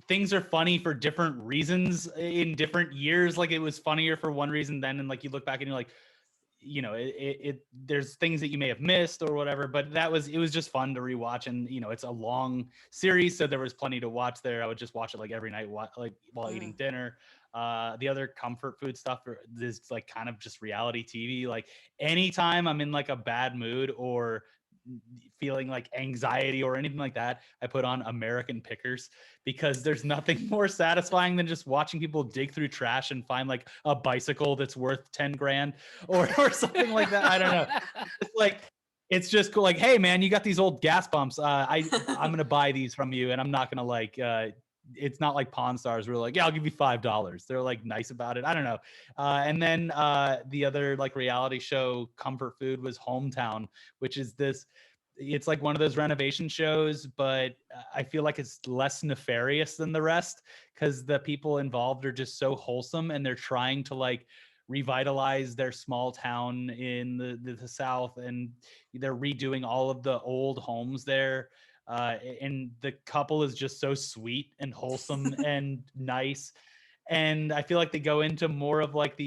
[SPEAKER 4] things are funny for different reasons in different years. Like it was funnier for one reason then, and like you look back and you're like, you know, there's things that you may have missed or whatever, but it was just fun to rewatch. And you know, it's a long series, so there was plenty to watch there. I would just watch it like every night, like while eating dinner. The other comfort food stuff is like kind of just reality TV. Like anytime I'm in like a bad mood or feeling like anxiety or anything like that, I put on American Pickers, because there's nothing more satisfying than just watching people dig through trash and find like a bicycle that's worth 10 grand or something like that. I don't know. It's like, it's just cool. Like, hey man, you got these old gas pumps. I'm going to buy these from you, and I'm not going to like, it's not like Pawn Stars where like, yeah, I'll give you $5. They're like nice about it. I don't know. And then the other like reality show comfort food was Hometown, which is it's like one of those renovation shows, but I feel like it's less nefarious than the rest because the people involved are just so wholesome, and they're trying to like revitalize their small town in the South, and they're redoing all of the old homes there. And the couple is just so sweet and wholesome and nice. And I feel like they go into more of like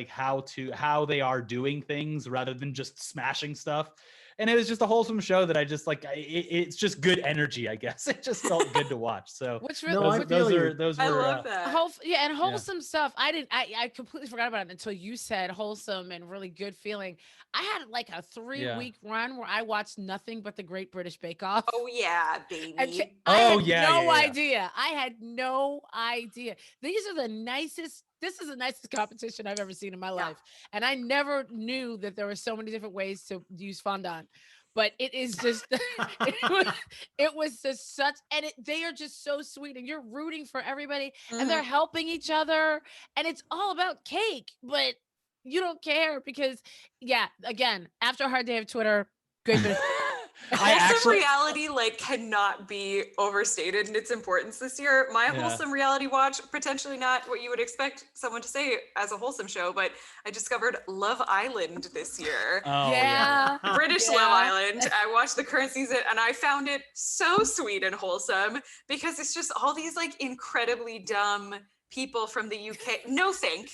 [SPEAKER 4] how they are doing things rather than just smashing stuff. and it was just a wholesome show that I just like. It's just good energy, I guess. It just felt good to watch. So
[SPEAKER 2] Which
[SPEAKER 1] No,
[SPEAKER 2] really,
[SPEAKER 1] I feel you.
[SPEAKER 4] those
[SPEAKER 3] I
[SPEAKER 4] were
[SPEAKER 3] love that.
[SPEAKER 2] and wholesome stuff. I completely forgot about it until you said wholesome and really good feeling. I had like a 3-week run where I watched nothing but the Great British Bake Off.
[SPEAKER 3] Oh yeah,
[SPEAKER 2] And
[SPEAKER 3] baby.
[SPEAKER 2] I
[SPEAKER 4] Oh,
[SPEAKER 2] had
[SPEAKER 4] yeah,
[SPEAKER 2] no
[SPEAKER 4] yeah, yeah.
[SPEAKER 2] idea. I had no idea. These are the nicest. This is the nicest competition I've ever seen in my life, and I never knew that there were so many different ways to use fondant. But it is just, it was just such, and they are just so sweet, and you're rooting for everybody, and they're helping each other, and it's all about cake, but you don't care because, again, after a hard day of Twitter, Great British.
[SPEAKER 3] Wholesome reality like cannot be overstated in its importance this year. My wholesome reality watch, potentially not what you would expect someone to say as a wholesome show, but I discovered Love Island this year.
[SPEAKER 4] Oh
[SPEAKER 2] Yeah.
[SPEAKER 3] British Love Island. I watched the current season and I found it so sweet and wholesome because it's just all these like incredibly dumb people from the UK. No think,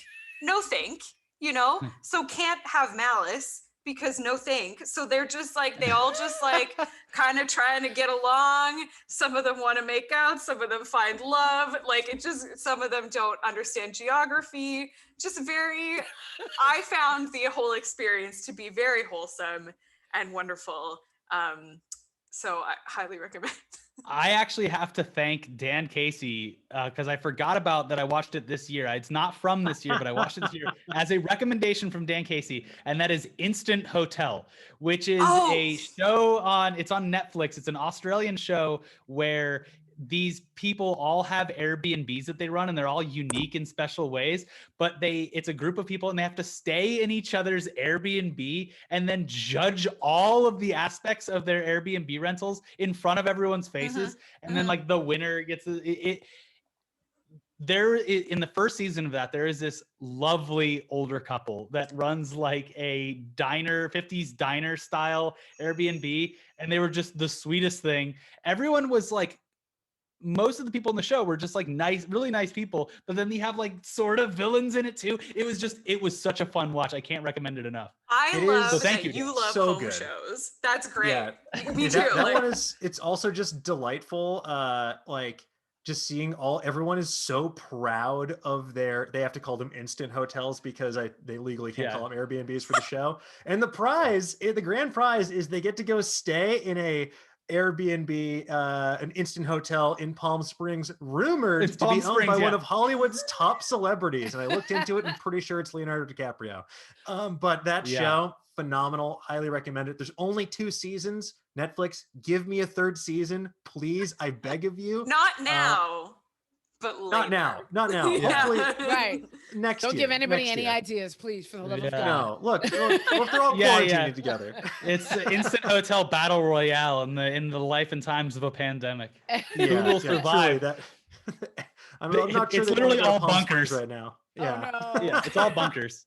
[SPEAKER 3] you know? So can't have malice because no think. So they're just like, they all just like kind of trying to get along. Some of them want to make out, some of them find love. Like it just, some of them don't understand geography. Just very, I found the whole experience to be very wholesome and wonderful. So I highly recommend.
[SPEAKER 4] I actually have to thank Dan Casey because I forgot about that. I watched it this year. It's not from this year, but I watched it this year as a recommendation from Dan Casey, and that is Instant Hotel, which is a show it's on Netflix. It's an Australian show where these people all have Airbnbs that they run, and they're all unique in special ways, but it's a group of people and they have to stay in each other's Airbnb and then judge all of the aspects of their Airbnb rentals in front of everyone's faces. And then like the winner gets there in the first season of that, there is this lovely older couple that runs like a diner, 50s diner style Airbnb. And they were just the sweetest thing. Everyone was like, most of the people in the show were just like nice, really nice people, but then they have like sort of villains in it too. It was such a fun watch. I can't recommend it enough.
[SPEAKER 3] I love that
[SPEAKER 4] you
[SPEAKER 3] love
[SPEAKER 1] so
[SPEAKER 3] home
[SPEAKER 1] good.
[SPEAKER 3] shows. That's great.
[SPEAKER 1] Yeah.
[SPEAKER 3] Me too.
[SPEAKER 1] That one is, it's also just delightful. Like just seeing everyone is so proud of they have to call them instant hotels because they legally can't call them Airbnbs for the show. And the grand prize is they get to go stay in a Airbnb, an instant hotel in Palm Springs, rumored to be owned by one of Hollywood's top celebrities. And I looked into it and pretty sure it's Leonardo DiCaprio. But that show, phenomenal. Highly recommend it. There's only 2 seasons. Netflix, give me a 3rd season, please. I beg of you.
[SPEAKER 3] Not now. But later.
[SPEAKER 1] Not now. Hopefully,
[SPEAKER 2] right.
[SPEAKER 1] Next
[SPEAKER 2] Don't
[SPEAKER 1] year.
[SPEAKER 2] give anybody any ideas, please, for the love of God.
[SPEAKER 1] No, look, if they're all quarantined together.
[SPEAKER 4] It's the Instant Hotel Battle Royale in the life and times of a pandemic. Who will survive?
[SPEAKER 1] I'm not sure.
[SPEAKER 4] It's literally all bunkers
[SPEAKER 1] right now. Yeah.
[SPEAKER 2] Oh, no.
[SPEAKER 4] Yeah, it's all bunkers.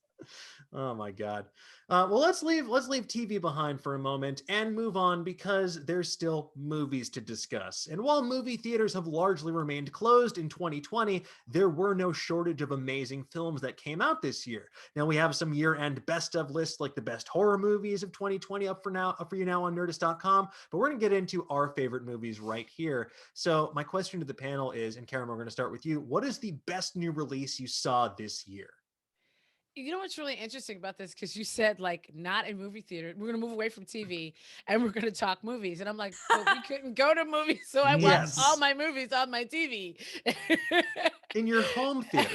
[SPEAKER 1] Oh my God. Well, let's leave TV behind for a moment and move on because there's still movies to discuss. And while movie theaters have largely remained closed in 2020, there were no shortage of amazing films that came out this year. Now we have some year-end best of lists like the best horror movies of 2020 up for you now on Nerdist.com. But we're going to get into our favorite movies right here. So my question to the panel is, and Karama, we're going to start with you. What is the best new release you saw this year?
[SPEAKER 2] You know what's really interesting about this? Because you said like not a movie theater. We're gonna move away from TV and we're gonna talk movies. And I'm like, well, we couldn't go to movies, so I watched all my movies on my TV.
[SPEAKER 1] In your home theater.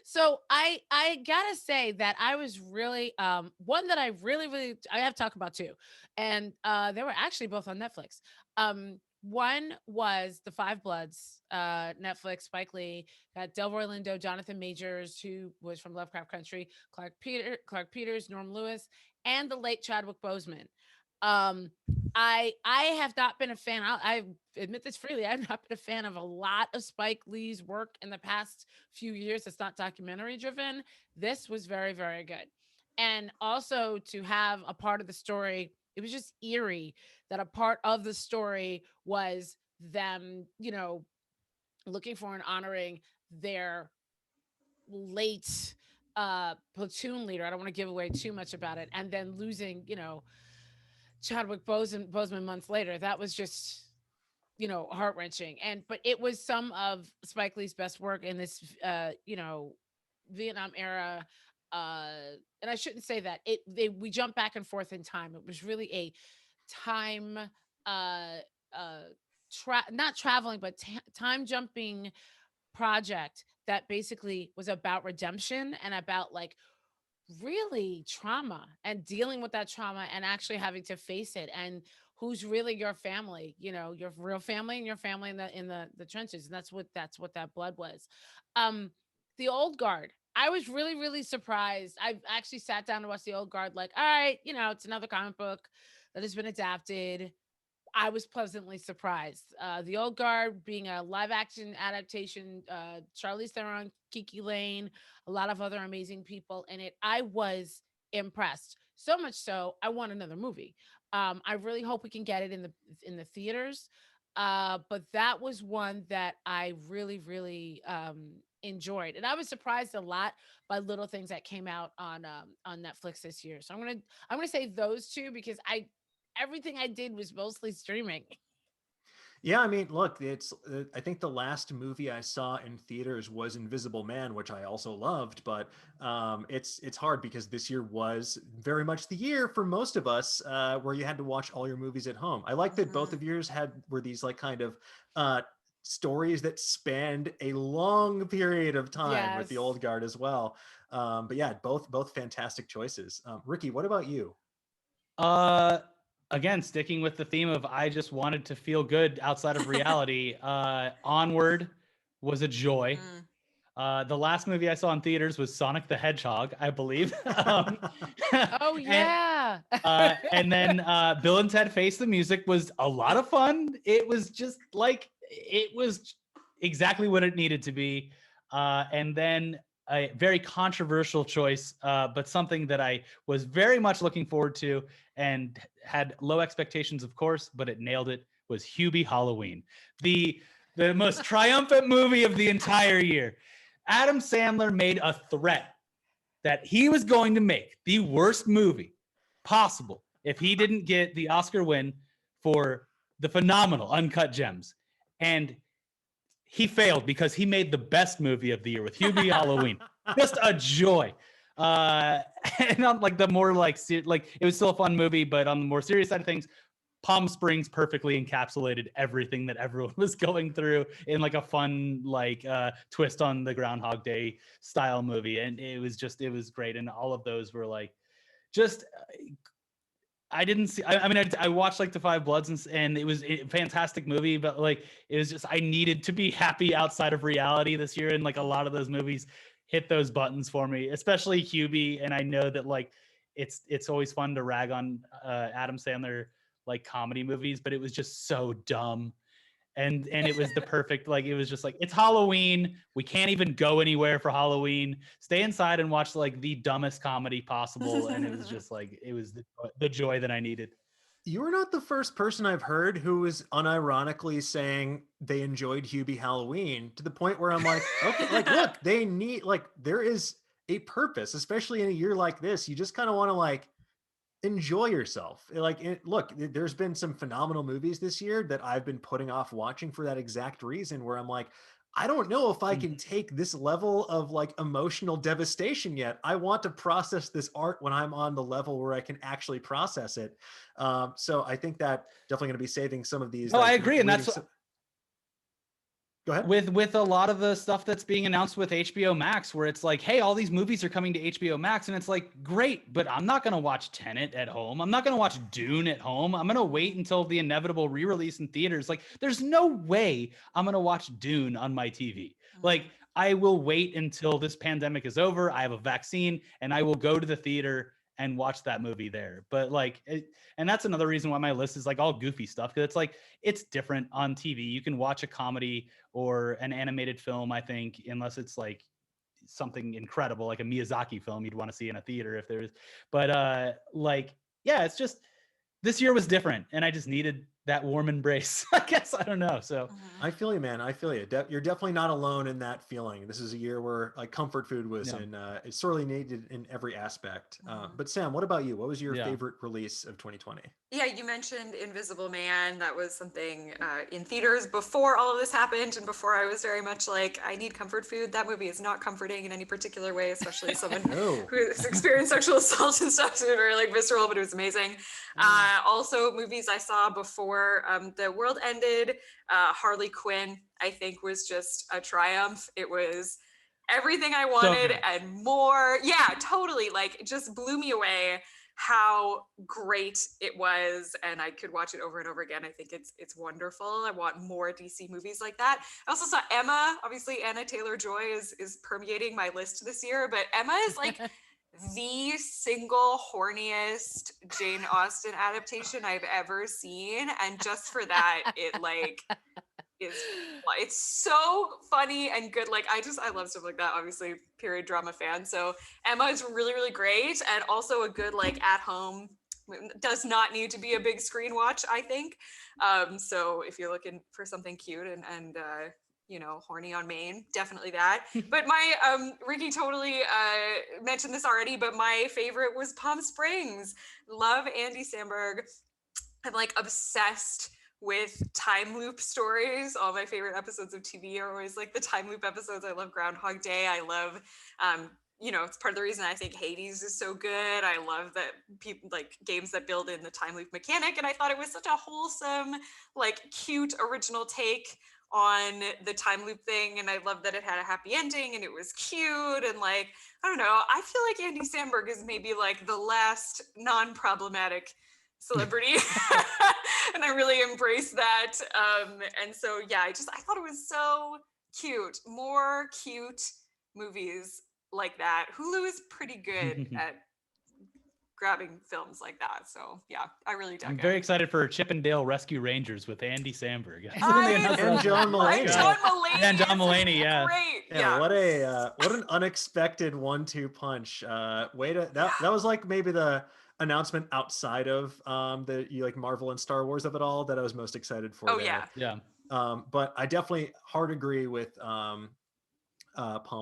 [SPEAKER 2] So I gotta say that I was really one that I really I have to talk about too. And they were actually both on Netflix. One was The Five Bloods, Netflix, Spike Lee, got Delroy Lindo, Jonathan Majors, who was from Lovecraft Country, Clark Peters, Norm Lewis, and the late Chadwick Boseman. I have not been a fan. I admit this freely. I've not been a fan of a lot of Spike Lee's work in the past few years. It's not documentary driven. This was very, very good. And also to have a part of the story, it was just eerie that a part of the story was them, looking for and honoring their late platoon leader. I don't want to give away too much about it. And then losing, Chadwick Boseman months later. That was just, heart wrenching. But it was some of Spike Lee's best work in this, Vietnam era. Uh, and I shouldn't say that we jump back and forth in time. It was really a time, uh, uh, not traveling, but time jumping project that basically was about redemption and about like really trauma and dealing with that trauma and actually having to face it and who's really your family, your real family and your family in the trenches. And that's what that blood was. um the Old Guard, I was really really surprised. I've actually sat down to watch the Old Guard, like, all right, it's another comic book that has been adapted. I was pleasantly surprised. The Old Guard being a live action adaptation, Charlize Theron, Kiki Lane, a lot of other amazing people in it. I was impressed. So much so, I want another movie. I really hope we can get it in the theaters. But that was one that I really, really enjoyed, and I was surprised a lot by little things that came out on Netflix this year. So I'm gonna say those two because everything I did was mostly streaming.
[SPEAKER 1] Yeah, I mean, look, it's I think the last movie I saw in theaters was Invisible Man, which I also loved, but it's hard because this year was very much the year for most of us where you had to watch all your movies at home. I like that both
[SPEAKER 3] Mhm.
[SPEAKER 1] of yours were these like kind of uh, stories that spanned a long period of time with the
[SPEAKER 2] Yes.
[SPEAKER 1] Old Guard as well. But yeah, both fantastic choices. Ricky, what about you?
[SPEAKER 4] Uh, Again, sticking with the theme of I just wanted to feel good outside of reality. Onward was a joy.
[SPEAKER 3] Mhm.
[SPEAKER 4] The last movie I saw in theaters was Sonic the Hedgehog, I believe. um,
[SPEAKER 2] Oh
[SPEAKER 4] and
[SPEAKER 2] yeah.
[SPEAKER 4] and then Bill and Ted Face the Music was a lot of fun. It was just like it was exactly what it needed to be. And then a very controversial choice, but something that I was very much looking forward to and had low expectations, of course, but it nailed it. Was Hubie Halloween, the most triumphant movie of the entire year. Adam Sandler made a threat that he was going to make the worst movie possible if he didn't get the Oscar win for the phenomenal Uncut Gems. And he failed because he made the best movie of the year with Hubie Halloween. Just a joy. Uh, and on like the more like it was still a fun movie, but on the more serious side of things, Palm Springs perfectly encapsulated everything that everyone was going through in like a fun twist on the Groundhog Day style movie, and it was great. And all of those were like just I didn't see. I mean, I watched like The Five Bloods and it was a fantastic movie, but like it was just I needed to be happy outside of reality this year, and like a lot of those movies hit those buttons for me, especially Hubie. And I know that like it's always fun to rag on Adam Sandler like comedy movies, but it was just so dumb and it was the perfect like it was just like it's Halloween, we can't even go anywhere for Halloween, stay inside and watch like the dumbest comedy possible, and it was just like it was the joy that I needed.
[SPEAKER 1] You're not the first person I've heard who is unironically saying they enjoyed Hubie Halloween to the point where I'm like, okay, like, look, they need, like, there is a purpose, especially in a year like this. You just kind of want to, like, enjoy yourself. Look, there's been some phenomenal movies this year that I've been putting off watching for that exact reason, where I'm like, I don't know if I can take this level of like emotional devastation yet. I want to process this art when I'm on the level where I can actually process it. So I think that definitely going to be saving some of these.
[SPEAKER 4] No, I
[SPEAKER 1] like,
[SPEAKER 4] agree, and that's
[SPEAKER 1] Go ahead.
[SPEAKER 4] with a lot of the stuff that's being announced with HBO Max, where it's like, hey, all these movies are coming to HBO Max, and it's like, great, but I'm not gonna watch Tenet at home. I'm not gonna watch Dune at home. I'm gonna wait until the inevitable re-release in theaters. Like, there's no way I'm gonna watch Dune on my TV. Like, I will wait until this pandemic is over. I have a vaccine, and I will go to the theater and watch that movie there. But like, and that's another reason why my list is like all goofy stuff, because it's like it's different on TV. You can watch a comedy or an animated film, I think, unless it's like something incredible, like a Miyazaki film you'd want to see in a theater if there's, but like, yeah, it's just, this year was different and I just needed that warm embrace. I guess, I don't know. So
[SPEAKER 1] I feel you, man. I feel you. You're definitely not alone in that feeling. This is a year where like comfort food was it's sorely needed in every aspect. But Sam, what about you? What was your favorite release of 2020?
[SPEAKER 3] Yeah, you mentioned Invisible Man. That was something in theaters before all of this happened and before I was very much like, I need comfort food. That movie is not comforting in any particular way, especially someone who's experienced sexual assault and stuff. So very like visceral, but it was amazing. Also, movies I saw before the world ended. Harley Quinn, I think, was just a triumph. It was everything I wanted and more. Yeah, totally. Like, it just blew me away how great it was, and I could watch it over and over again. I think it's wonderful. I want more DC movies like that. I also saw Emma. Obviously, Anna Taylor-Joy is permeating my list this year, but Emma is like the single horniest Jane Austen adaptation I've ever seen, and just for that, it like it's so funny and good. Like I love stuff like that. Obviously, period drama fan. So Emma is really, really great, and also a good like at home. Does not need to be a big screen watch, I think. So if you're looking for something cute and you know, horny on Maine, definitely that. But my Ricky totally mentioned this already, but my favorite was Palm Springs. Love Andy Samberg. I'm like obsessed with time loop stories. All my favorite episodes of TV are always like the time loop episodes. I love Groundhog Day. I love, you know, it's part of the reason I think Hades is so good. I love that people like games that build in the time loop mechanic. And I thought it was such a wholesome, like cute original take on the time loop thing. And I love that it had a happy ending and it was cute. And like, I don't know, I feel like Andy Samberg is maybe like the last non-problematic celebrity. And I really embrace that. And so, yeah, I thought it was so cute. More cute movies like that. Hulu is pretty good at grabbing films like that. So, yeah, I really dug it.
[SPEAKER 4] I'm very excited for Chip and Dale Rescue Rangers with Andy Samberg.
[SPEAKER 1] And John Mulaney.
[SPEAKER 3] And
[SPEAKER 4] John Mulaney, yeah.
[SPEAKER 3] Great.
[SPEAKER 1] Yeah, what an unexpected 1-2 punch. That was like maybe the announcement outside of the like Marvel and Star Wars of it all that I was most excited for.
[SPEAKER 3] Oh
[SPEAKER 1] there.
[SPEAKER 3] yeah.
[SPEAKER 1] But I definitely hard agree with Palm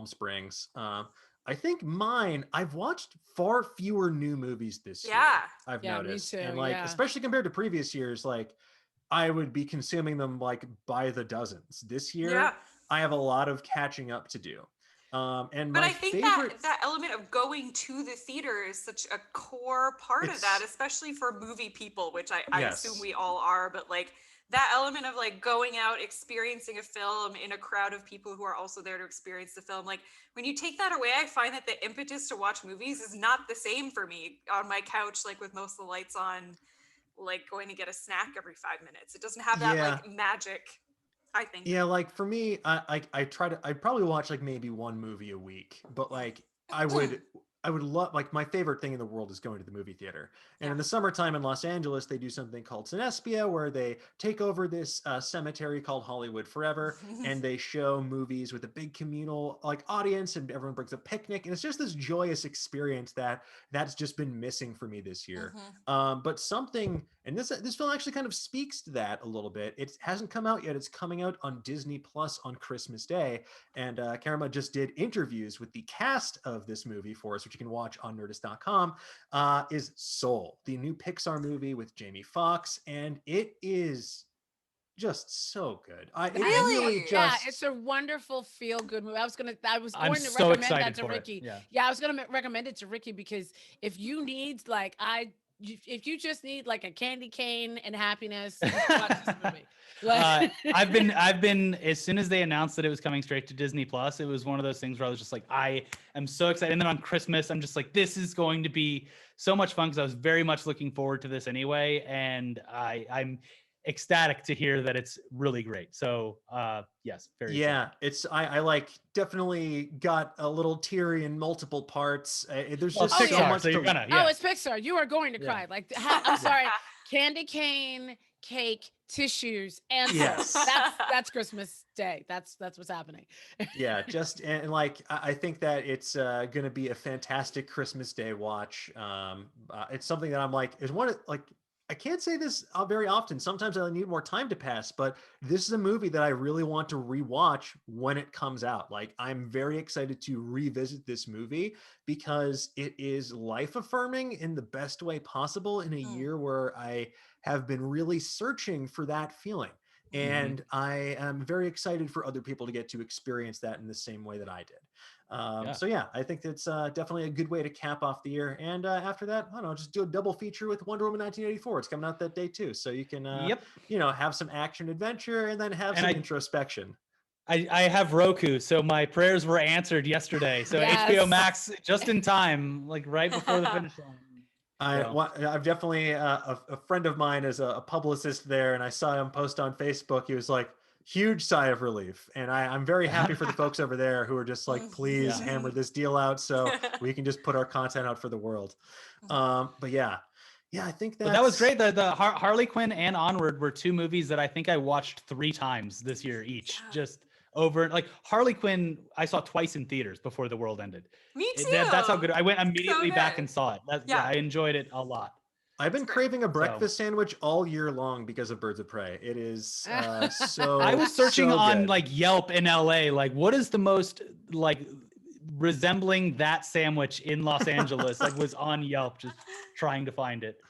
[SPEAKER 1] Springs. I think I've watched far fewer new movies this year. I've noticed.
[SPEAKER 2] Me too,
[SPEAKER 1] and like especially compared to previous years, like I would be consuming them like by the dozens. This year I have a lot of catching up to do. But
[SPEAKER 3] I think that element of going to the theater is such a core part of that, especially for movie people, which I assume we all are. But like that element of like going out, experiencing a film in a crowd of people who are also there to experience the film. Like when you take that away, I find that the impetus to watch movies is not the same for me on my couch, like with most of the lights on, like going to get a snack every 5 minutes. It doesn't have that like magic. I think.
[SPEAKER 1] Yeah, like for me, I probably watch like maybe one movie a week, but like I would love, like my favorite thing in the world is going to the movie theater. And in the summertime in Los Angeles, they do something called Cinespia, where they take over this cemetery called Hollywood Forever, and they show movies with a big communal like audience, and everyone brings a picnic, and it's just this joyous experience that's just been missing for me this year. But something, and this film actually kind of speaks to that a little bit. It hasn't come out yet. It's coming out on Disney Plus on Christmas Day, and Karama just did interviews with the cast of this movie for us, which you can watch on Nerdist.com. Is Soul, the new Pixar movie with Jamie Foxx, and it is just so good.
[SPEAKER 2] It's a wonderful feel-good movie. I was going to recommend that to Ricky. I was going to recommend it to Ricky because if you need like if you just need like a candy cane and happiness, watch this movie.
[SPEAKER 4] I've been as soon as they announced that it was coming straight to Disney Plus, it was one of those things where I was just like, I am so excited. And then on Christmas, I'm just like, this is going to be so much fun because I was very much looking forward to this anyway. And I'm ecstatic to hear that it's really great. So yes, very excited.
[SPEAKER 1] It's I like definitely got a little teary in multiple parts. There's just
[SPEAKER 4] Pixar,
[SPEAKER 1] so much
[SPEAKER 4] so
[SPEAKER 2] it's Pixar. You are going to cry. Like I'm sorry, candy cane, cake, tissues, and that's Christmas Day. That's what's happening.
[SPEAKER 1] And like I think that it's gonna be a fantastic Christmas Day watch. It's something that I'm like is one of like I can't say this very often. Sometimes I need more time to pass, but this is a movie that I really want to rewatch when it comes out. Like, I'm very excited to revisit this movie because it is life affirming in the best way possible in a
[SPEAKER 3] Mm,
[SPEAKER 1] year where I have been really searching for that feeling.
[SPEAKER 3] mhm.
[SPEAKER 1] And I am very excited for other people to get to experience that in the same way that I did.
[SPEAKER 4] Yeah.
[SPEAKER 1] So yeah, I think that's definitely a good way to cap off the year. And after that, I don't know, just do a double feature with Wonder Woman 1984. It's coming out that day too, so you can
[SPEAKER 4] Yep.
[SPEAKER 1] have some action adventure and then have
[SPEAKER 4] And
[SPEAKER 1] some introspection.
[SPEAKER 4] I have Roku, so my prayers were answered yesterday. So HBO
[SPEAKER 2] Yes.
[SPEAKER 4] Max just in time, like right before the finish line. So,
[SPEAKER 1] I've definitely a friend of mine is a publicist there, and I saw him post on Facebook. He was like, huge sigh of relief, and I'm very happy for the folks over there who are just like, please
[SPEAKER 4] Yeah.
[SPEAKER 1] hammer this deal out so we can just put our content out for the world. But yeah, I think
[SPEAKER 4] but that was
[SPEAKER 1] that's
[SPEAKER 4] great. The Harley Quinn and Onward were two movies that I think I watched 3 times this year each.
[SPEAKER 3] Yeah.
[SPEAKER 4] Just over, like Harley Quinn, I saw twice in theaters before the world ended.
[SPEAKER 3] Me too.
[SPEAKER 4] That's how good. I went
[SPEAKER 3] So
[SPEAKER 4] immediately back
[SPEAKER 3] good.
[SPEAKER 4] and saw it.
[SPEAKER 3] Yeah.
[SPEAKER 4] I enjoyed it a lot.
[SPEAKER 1] I've been
[SPEAKER 3] It's great.
[SPEAKER 1] craving a breakfast sandwich all year long because of Birds of Prey. It is so
[SPEAKER 4] I was searching
[SPEAKER 1] so
[SPEAKER 4] on
[SPEAKER 1] good.
[SPEAKER 4] like Yelp in LA, like what is the most like resembling that sandwich in Los Angeles? Like was on Yelp, just trying to find it.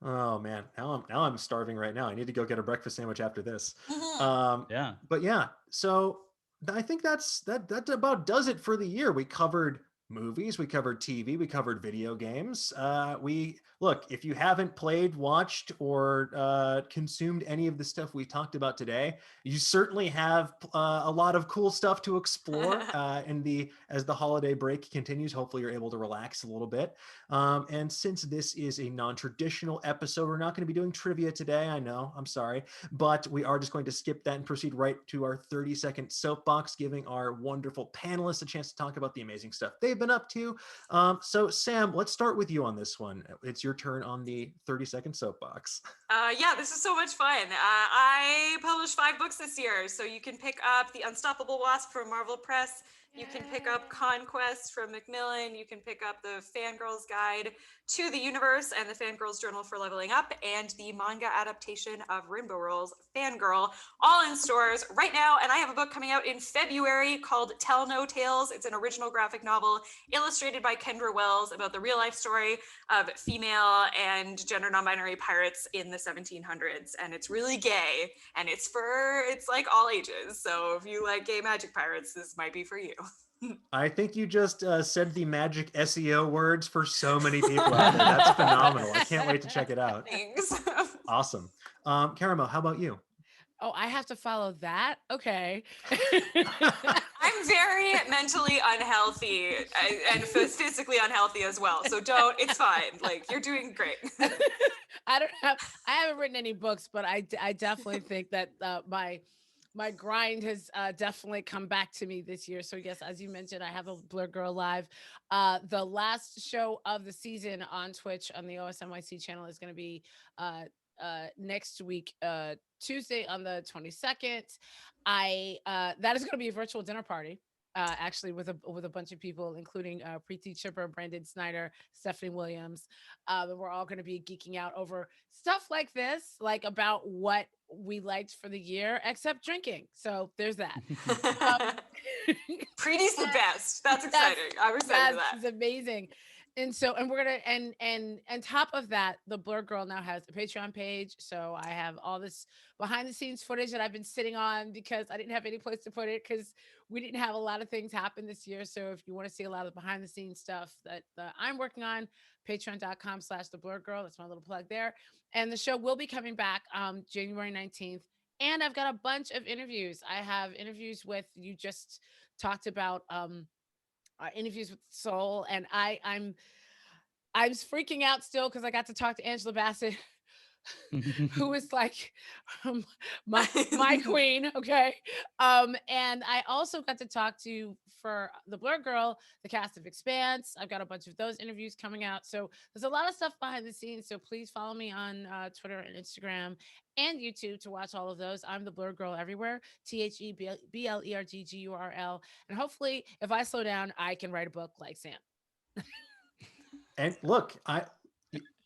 [SPEAKER 1] Oh man, now I'm starving right now. I need to go get a breakfast sandwich after this.
[SPEAKER 3] Mhm.
[SPEAKER 4] Yeah.
[SPEAKER 1] But yeah, so I think that about does it for the year. We covered movies, we covered TV, we covered video games. We look, if you haven't played, watched, or consumed any of the stuff we talked about today, you certainly have a lot of cool stuff to explore as the holiday break continues. Hopefully, you're able to relax a little bit. And since this is a non-traditional episode, we're not going to be doing trivia today. I know, I'm sorry, but we are just going to skip that and proceed right to our 30-second soapbox, giving our wonderful panelists a chance to talk about the amazing stuff they've been up to. So Sam, let's start with you on this one. It's your turn on the 30-second soapbox.
[SPEAKER 3] Yeah, this is so much fun. I published 5 books this year, so you can pick up The Unstoppable Wasp from Marvel Press. You can pick up Conquest from Macmillan. You can pick up the Fangirl's Guide to the Universe and the Fangirl's Journal for Leveling Up, and the manga adaptation of Rainbow Rowell's Fangirl, all in stores right now. And I have a book coming out in February called Tell No Tales. It's an original graphic novel illustrated by Kendra Wells about the real life story of female and gender non-binary pirates in the 1700s. And it's really gay, and it's like all ages. So if you like gay magic pirates, this might be for you.
[SPEAKER 1] I think you just said the magic SEO words for so many people out there. That's phenomenal. I can't wait to check it out.
[SPEAKER 3] Thanks.
[SPEAKER 1] Awesome. Karama, how about you?
[SPEAKER 2] Oh, I have to follow that? Okay.
[SPEAKER 3] I'm very mentally unhealthy and physically unhealthy as well. So it's fine. Like, you're doing great.
[SPEAKER 2] I haven't written any books, but I definitely think that my grind has definitely come back to me this year. So yes, as you mentioned, I have a Blur Girl Live. The last show of the season on Twitch on the OSNYC channel is going to be next week, Tuesday on the 22nd. That is going to be a virtual dinner party. Actually, with a bunch of people, including Preeti Chipper, Brandon Snyder, Stephanie Williams, and we're all going to be geeking out over stuff like this, like about what we liked for the year, except drinking. So there's that.
[SPEAKER 3] Preeti's the best. That's exciting. I'm excited for that.
[SPEAKER 2] That's amazing. And so, and we're gonna, and top of that, the Blur Girl now has a Patreon page. So I have all this behind the scenes footage that I've been sitting on because I didn't have any place to put it because we didn't have a lot of things happen this year. So if you want to see a lot of the behind the scenes stuff that I'm working on, patreon.com/the Blur Girl. That's my little plug there. And the show will be coming back January 19th. And I've got a bunch of interviews. I have interviews with, you just talked about interviews with Soul, and I'm freaking out still because I got to talk to Angela Bassett, who is like my queen. Okay. And I also got to talk to, for the Blur Girl, the cast of Expanse. I've got a bunch of those interviews coming out. So there's a lot of stuff behind the scenes. So please follow me on Twitter and Instagram and YouTube to watch all of those. I'm the Blur Girl everywhere. TheBlerGGURL. And hopefully, if I slow down, I can write a book like Sam.
[SPEAKER 1] And look,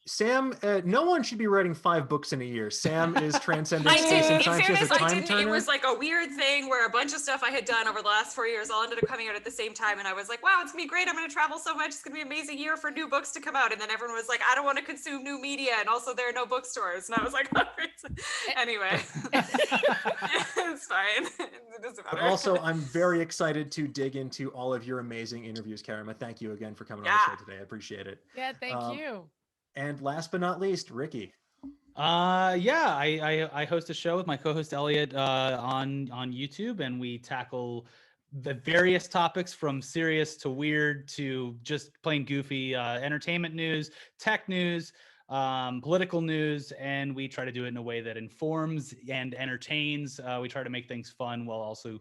[SPEAKER 1] Sam, no one should be writing 5 books in a year. Sam is transcending
[SPEAKER 3] I
[SPEAKER 1] space and
[SPEAKER 3] did. In
[SPEAKER 1] time. She has
[SPEAKER 3] fairness,
[SPEAKER 1] a
[SPEAKER 3] I
[SPEAKER 1] time
[SPEAKER 3] didn't. It
[SPEAKER 1] turner.
[SPEAKER 3] was like a weird thing where a bunch of stuff I had done over the last 4 years all ended up coming out at the same time, and I was like, "Wow, it's gonna be great! I'm gonna travel so much. It's gonna be an amazing year for new books to come out." And then everyone was like, "I don't want to consume new media, and also there are no bookstores." And I was like, "Anyway, it's fine. It doesn't matter."
[SPEAKER 1] But also, I'm very excited to dig into all of your amazing interviews, Karama. Thank you again for coming on the show today. I appreciate it.
[SPEAKER 2] Yeah, thank you.
[SPEAKER 1] And last but not least, Ricky.
[SPEAKER 4] Yeah, I host a show with my co-host Elliot on YouTube, and we tackle the various topics from serious to weird to just plain goofy, entertainment news, tech news, political news, and we try to do it in a way that informs and entertains. We try to make things fun while also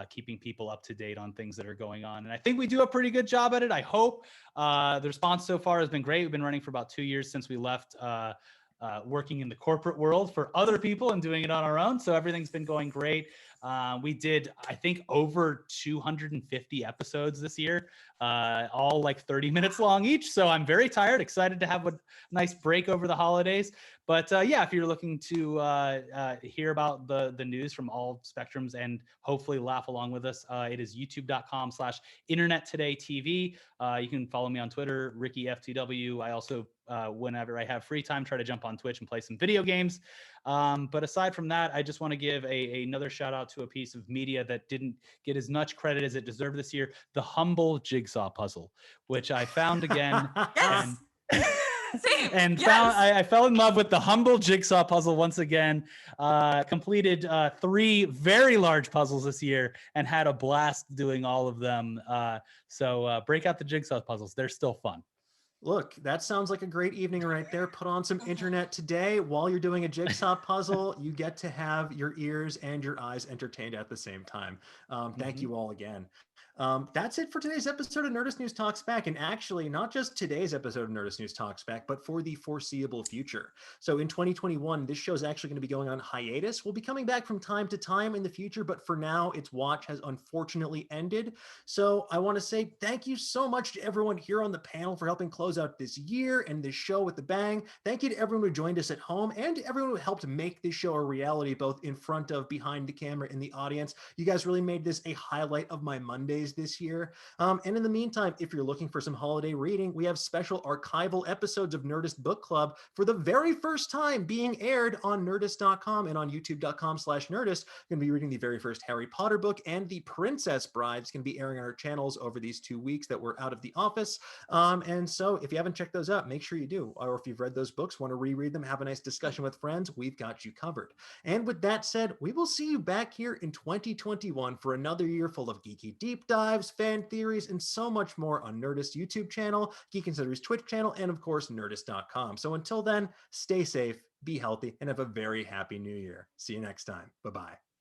[SPEAKER 4] keeping people up to date on things that are going on. And I think we do a pretty good job at it. I hope. The response so far has been great. We've been running for about 2 years since we left working in the corporate world for other people and doing it on our own. So everything's been going great. We did, I think, over 250 episodes this year, all like 30 minutes long each. So I'm very tired, excited to have a nice break over the holidays. But yeah, if you're looking to hear about the news from all spectrums and hopefully laugh along with us, it is youtube.com/internettodaytv. You can follow me on Twitter, RickyFTW. I also, whenever I have free time, try to jump on Twitch and play some video games. But aside from that, I just want to give another shout out to a piece of media that didn't get as much credit as it deserved this year, the Humble Jigsaw Puzzle, which I found again.
[SPEAKER 3] Yes. Same.
[SPEAKER 4] And
[SPEAKER 3] Yes.
[SPEAKER 4] I fell in love with the Humble Jigsaw Puzzle once again. Completed 3 very large puzzles this year and had a blast doing all of them. So break out the jigsaw puzzles. They're still fun.
[SPEAKER 1] Look, that sounds like a great evening right there. Put on some internet today while you're doing a jigsaw puzzle. You get to have your ears and your eyes entertained at the same time. Thank you all again. That's it for today's episode of Nerdist News Talks Back. And actually, not just today's episode of Nerdist News Talks Back, but for the foreseeable future. So in 2021, this show is actually going to be going on hiatus. We'll be coming back from time to time in the future, but for now, its watch has unfortunately ended. So I want to say thank you so much to everyone here on the panel for helping close out this year and this show with a bang. Thank you to everyone who joined us at home and to everyone who helped make this show a reality, both in front of, behind the camera, in the audience. You guys really made this a highlight of my Mondays this year. And in the meantime, if you're looking for some holiday reading, we have special archival episodes of Nerdist Book Club for the very first time being aired on Nerdist.com and on YouTube.com/Nerdist. Going to be reading the very first Harry Potter book, and The Princess Bride is going to be airing on our channels over these 2 weeks that we're out of the office. And so if you haven't checked those out, make sure you do. Or if you've read those books, want to reread them, have a nice discussion with friends, we've got you covered. And with that said, we will see you back here in 2021 for another year full of geeky deep dives, fan theories, and so much more on Nerdist YouTube channel, Geek Insider's Twitch channel, and of course, Nerdist.com. So until then, stay safe, be healthy, and have a very happy new year. See you next time. Bye-bye.